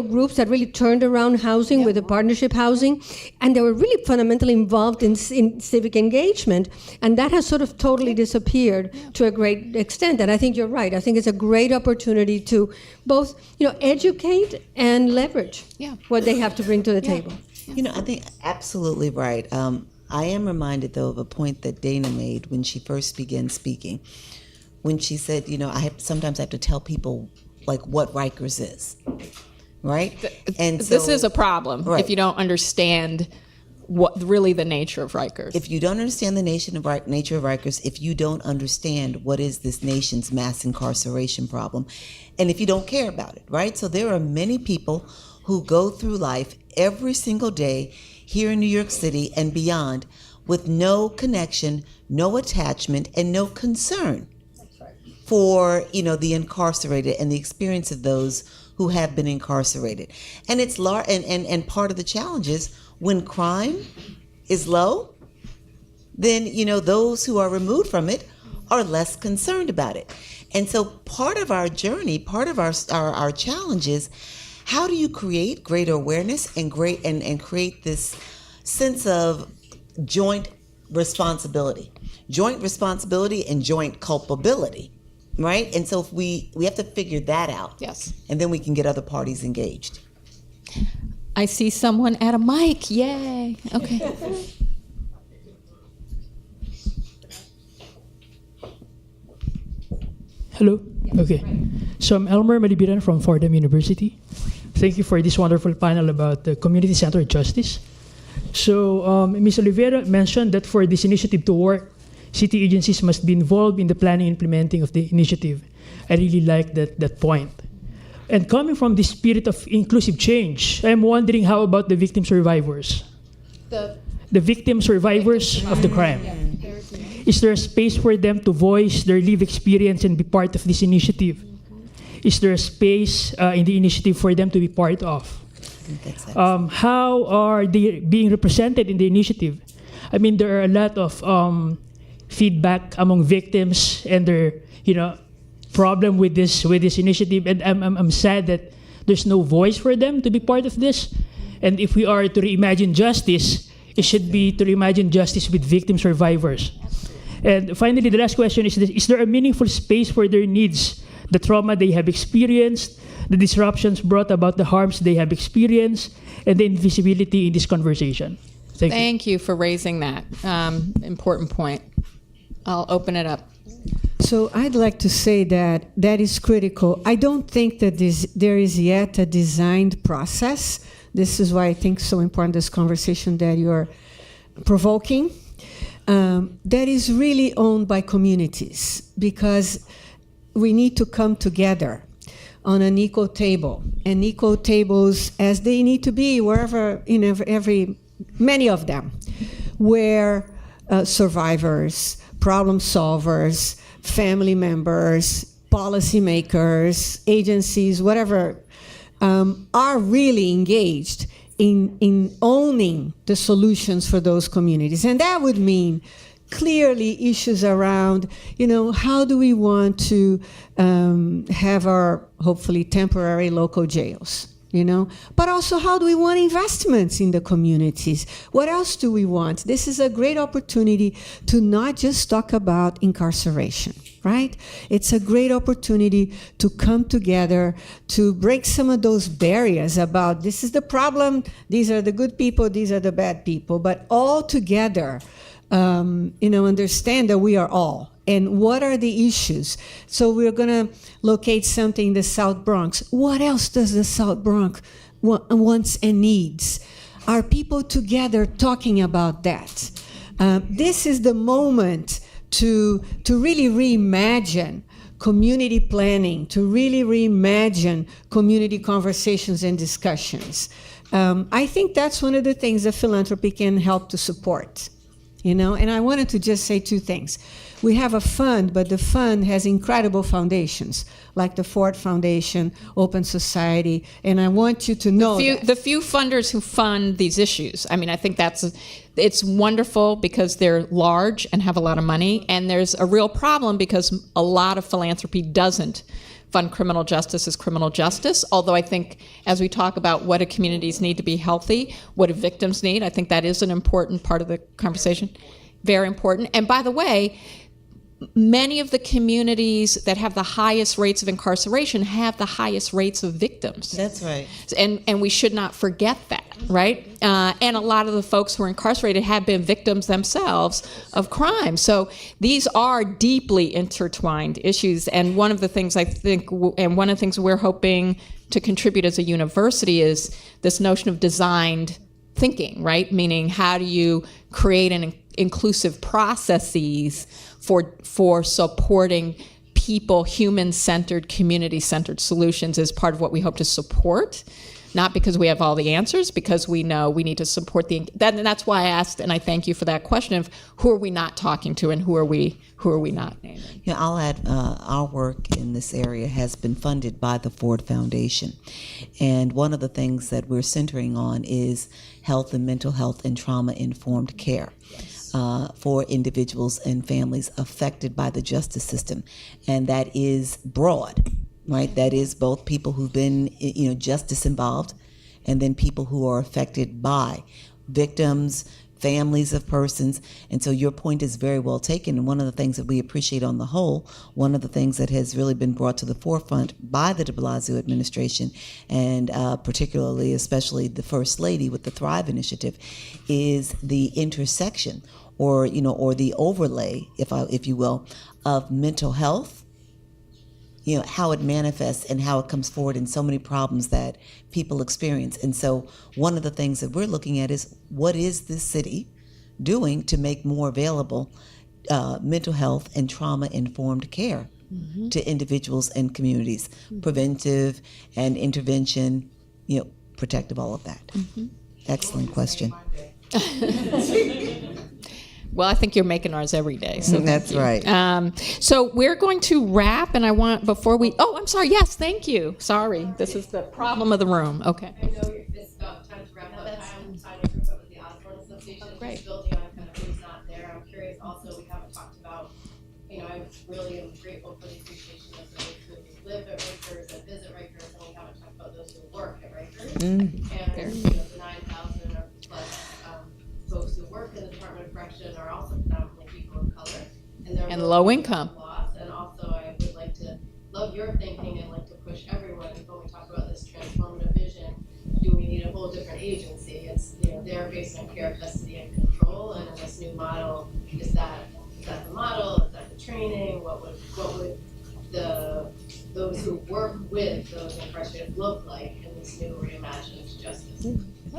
D: groups that really turned around housing with the partnership housing, and they were really fundamentally involved in civic engagement, and that has sort of totally disappeared to a great extent. And I think you're right. I think it's a great opportunity to both, educate and leverage what they have to bring to the table.
E: I think absolutely right. I am reminded, though, of a point that Dana made when she first began speaking, when she said, sometimes I have to tell people like what Rikers is. Right? And so,
G: this is a problem if you don't understand what really the nature of Rikers.
E: If you don't understand the nature of Rikers, if you don't understand what is this nation's mass incarceration problem, and if you don't care about it, right? So there are many people who go through life every single day here in New York City and beyond with no connection, no attachment, and no concern for, the incarcerated and the experience of those who have been incarcerated. And it's and part of the challenge is when crime is low, then those who are removed from it are less concerned about it. And so part of our journey, part of our challenge is how do you create greater awareness and create this sense of joint responsibility, and joint culpability, right? And so if we have to figure that out.
G: Yes.
E: And then we can get other parties engaged.
G: I see someone at a mic. Yay. Okay.
H: Hello? Okay. So I'm Elmer Malibiran from Fordham University. Thank you for this wonderful panel about community-centered justice. So Ms. Oliveira mentioned that for this initiative to work, city agencies must be involved in the planning and implementing of the initiative. I really like that point. And coming from the spirit of inclusive change, I'm wondering how about the victim survivors? The victim survivors of the crime. Is there a space for them to voice their lived experience and be part of this initiative? Is there a space in the initiative for them to be part of? How are they being represented in the initiative? I mean, there are a lot of feedback among victims and their, problem with this initiative, and I'm sad that there's no voice for them to be part of this. And if we are to reimagine justice, it should be to reimagine justice with victim survivors. And finally, the last question is this: is there a meaningful space for their needs, the trauma they have experienced, the disruptions brought about the harms they have experienced, and the invisibility in this conversation?
G: Thank you for raising that important point. I'll open it up.
F: So I'd like to say that is critical. I don't think that there is yet a designed process. This is why I think it's so important, this conversation that you're provoking, that is really owned by communities, because we need to come together on an equal table, and equal tables as they need to be wherever, many of them, where survivors, problem solvers, family members, policymakers, agencies, whatever, are really engaged in owning the solutions for those communities. And that would mean clearly issues around, how do we want to have our hopefully temporary local jails? But also, how do we want investments in the communities? What else do we want? This is a great opportunity to not just talk about incarceration, right? It's a great opportunity to come together, to break some of those barriers about this is the problem, these are the good people, these are the bad people, but all together, understand that we are all. And what are the issues? So we're going to locate something in the South Bronx. What else does the South Bronx wants and needs? Are people together talking about that? This is the moment to really reimagine community planning, to really reimagine community conversations and discussions. I think that's one of the things that philanthropy can help to support. And I wanted to just say two things. We have a fund, but the fund has incredible foundations, like the Ford Foundation, Open Society, and I want you to know
G: the few funders who fund these issues. I mean, I think it's wonderful because they're large and have a lot of money, and there's a real problem because a lot of philanthropy doesn't fund criminal justice as criminal justice, although I think as we talk about what do communities need to be healthy, what do victims need, I think that is an important part of the conversation, very important. And by the way, many of the communities that have the highest rates of incarceration have the highest rates of victims.
E: That's right.
G: And we should not forget that, right? And a lot of the folks who are incarcerated have been victims themselves of crime. So these are deeply intertwined issues. And one of the things I think, and one of the things we're hoping to contribute as a university is this notion of designed thinking, right? Meaning, how do you create an inclusive processes for supporting people, human-centered, community-centered solutions is part of what we hope to support. Not because we have all the answers, because we know we need to support and that's why I asked, and I thank you for that question of who are we not talking to and who are we not naming.
E: Yeah, I'll add, our work in this area has been funded by the Ford Foundation. And one of the things that we're centering on is health and mental health and trauma-informed care. For individuals and families affected by the justice system. And that is broad, right? That is both people who've been, justice involved, and then people who are affected by victims, families of persons. And so your point is very well taken. And one of the things that we appreciate on the whole, one of the things that has really been brought to the forefront by the de Blasio administration, and particularly, especially the First Lady with the Thrive Initiative, is the intersection or the overlay, if you will, of mental health, how it manifests and how it comes forward in so many problems that people experience. And so one of the things that we're looking at is, what is this city doing to make more available mental health and trauma-informed care to individuals and communities, preventive and intervention, protective, all of that. Excellent question.
G: Well, I think you're making ours every day. So
E: That's right.
G: So we're going to wrap, and I want, before we, I'm sorry, yes, thank you. Sorry, this is the problem of the room. Okay.
I: I know it's about time to wrap up. I'm signing for with the Osborne Association.
G: Great.
I: Building on kind of who's not there. I'm curious also, we haven't talked about, I really am grateful for the appreciation of those who live at Rikers and visit Rikers, and we haven't talked about those who work at Rikers. And the 9,000 or plus folks who work in the Department of Correction are also predominantly people of color.
G: And low income.
I: And also I would like to love your thinking and like to push everyone when we talk about this transformative vision. Do we need a whole different agency? It's, they're based on care, custody, and control. And in this new model, is that the model? Is that the training? What would those who work with those incarcerated look like in this new reimagined justice?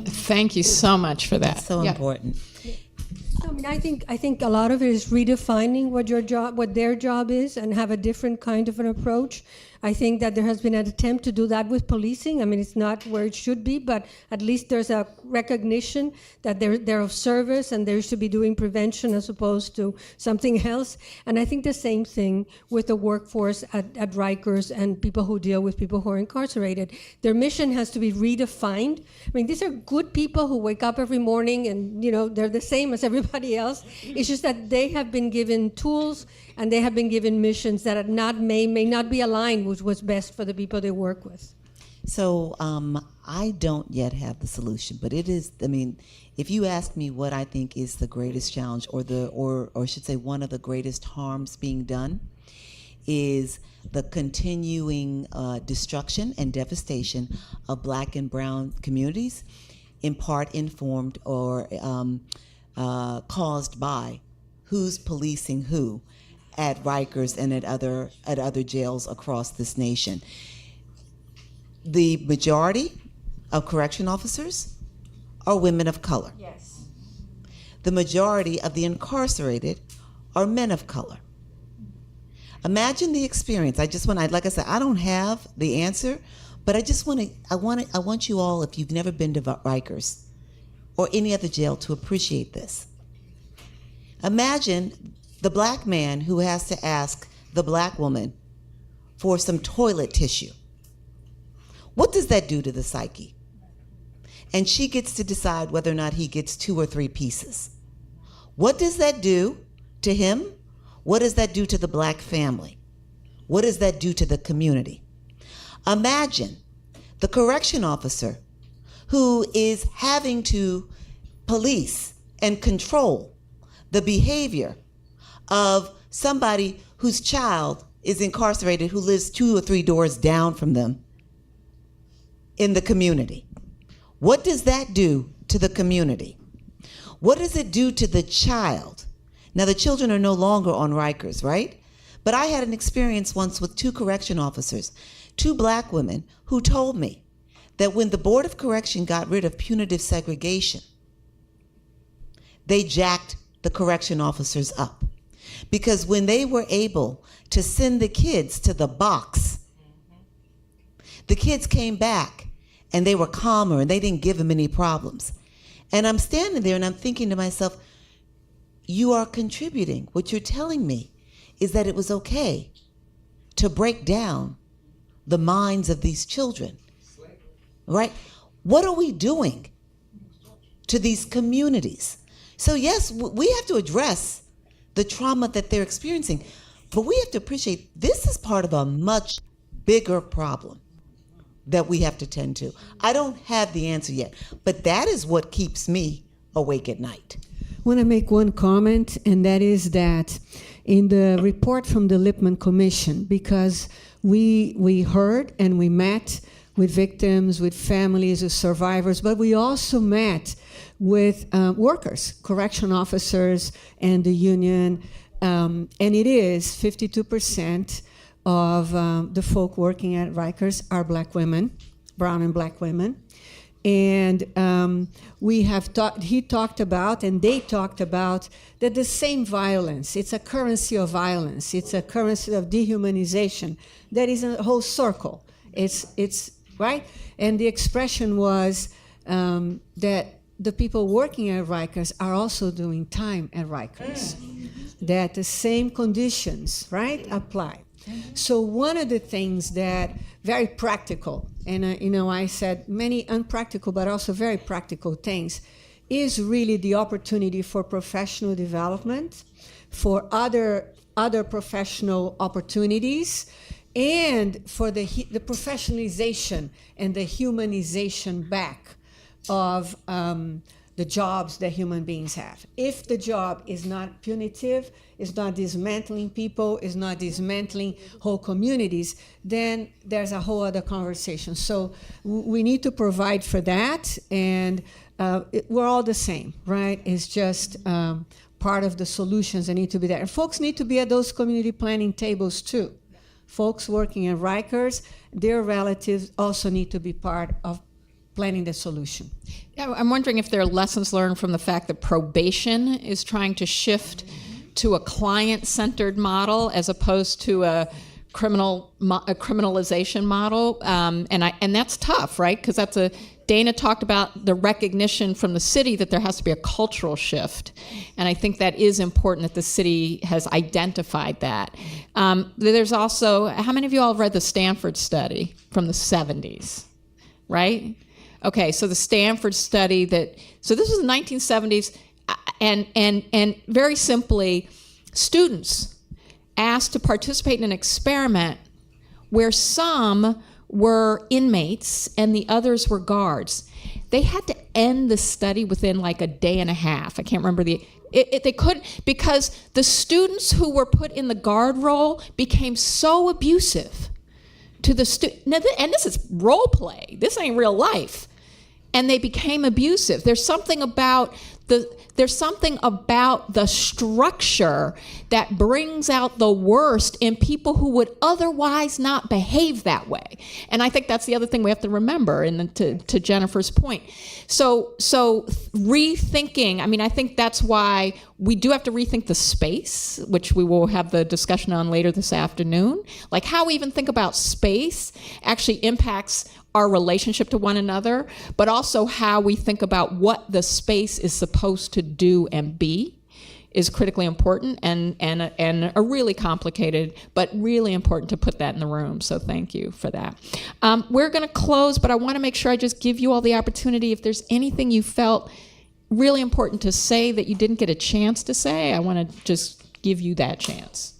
G: Thank you so much for that.
E: So important.
D: I think a lot of it is redefining what their job is, and have a different kind of an approach. I think that there has been an attempt to do that with policing. It's not where it should be, but at least there's a recognition that they're of service and they should be doing prevention as opposed to something else. And I think the same thing with the workforce at Rikers and people who deal with people who are incarcerated. Their mission has to be redefined. These are good people who wake up every morning and, they're the same as everybody else. It's just that they have been given tools and they have been given missions that are may not be aligned with what's best for the people they work with.
E: So I don't yet have the solution, but it is, if you ask me what I think is the greatest challenge, or I should say one of the greatest harms being done, is the continuing destruction and devastation of Black and brown communities, in part informed or caused by who's policing who at Rikers and at other jails across this nation. The majority of correction officers are women of color.
D: Yes.
E: The majority of the incarcerated are men of color. Imagine the experience. Like I said, I don't have the answer, but I want you all, if you've never been to Rikers or any other jail, to appreciate this. Imagine the Black man who has to ask the Black woman for some toilet tissue. What does that do to the psyche? And she gets to decide whether or not he gets 2 or 3 pieces. What does that do to him? What does that do to the Black family? What does that do to the community? Imagine the correction officer who is having to police and control the behavior of somebody whose child is incarcerated, who lives 2 or 3 doors down from them in the community. What does that do to the community? What does it do to the child? Now, the children are no longer on Rikers, right? But I had an experience once with 2 correction officers, 2 Black women, who told me that when the Board of Correction got rid of punitive segregation, they jacked the correction officers up. Because when they were able to send the kids to the box, the kids came back and they were calmer and they didn't give them any problems. And I'm standing there and I'm thinking to myself, you are contributing. What you're telling me is that it was okay to break down the minds of these children, right? What are we doing to these communities? So yes, we have to address the trauma that they're experiencing, but we have to appreciate this is part of a much bigger problem that we have to tend to. I don't have the answer yet, but that is what keeps me awake at night.
F: I want to make one comment, and that is that in the report from the Lippman Commission, because we heard and we met with victims, with families, with survivors, but we also met with workers, correction officers, and the union, and it is 52% of the folk working at Rikers are black women, brown and black women. And he talked about, and they talked about, that the same violence, it's a currency of violence, it's a currency of dehumanization, that is a whole circle. It's right? And the expression was that the people working at Rikers are also doing time at Rikers, that the same conditions, right, apply. So one of the things that very practical, and I said many unpractical but also very practical things, is really the opportunity for professional development, for other professional opportunities, and for the professionalization and the humanization back of the jobs that human beings have. If the job is not punitive, is not dismantling people, is not dismantling whole communities, then there's a whole other conversation. So we need to provide for that, and we're all the same, right? It's just part of the solutions that need to be there. And folks need to be at those community planning tables too. Folks working at Rikers, their relatives also need to be part of planning the solution.
G: Yeah, I'm wondering if there are lessons learned from the fact that probation is trying to shift to a client-centered model as opposed to a criminalization model, and that's tough, right? Because Dana talked about the recognition from the city that there has to be a cultural shift, and I think that is important that the city has identified that. There's also, how many of you all have read the Stanford study from the 70s, right? Okay, so the Stanford study so this was the 1970s, and very simply, students asked to participate in an experiment where some were inmates and the others were guards. They had to end the study within like a day and a half. I can't remember they couldn't, because the students who were put in the guard role became so abusive to the and this is role play. This ain't real life. And they became abusive. There's something about the structure that brings out the worst in people who would otherwise not behave that way. And I think that's the other thing we have to remember, and to Jennifer's point. So rethinking, I mean, I think that's why we do have to rethink the space, which we will have the discussion on later this afternoon. Like how we even think about space actually impacts our relationship to one another, but also how we think about what the space is supposed to do and be is critically important, and a really complicated, but really important to put that in the room. So thank you for that. We're going to close, but I want to make sure I just give you all the opportunity. If there's anything you felt really important to say that you didn't get a chance to say, I want to just give you that chance.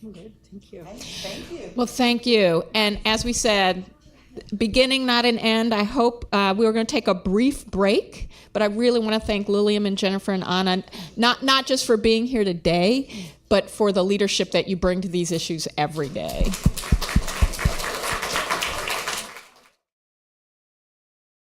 C: Good, thank you.
E: Thank you.
G: Well, thank you. And as we said, beginning, not an end. I hope we were going to take a brief break, but I really want to thank Lilliam and Jennifer and Anna, not just for being here today, but for the leadership that you bring to these issues every day.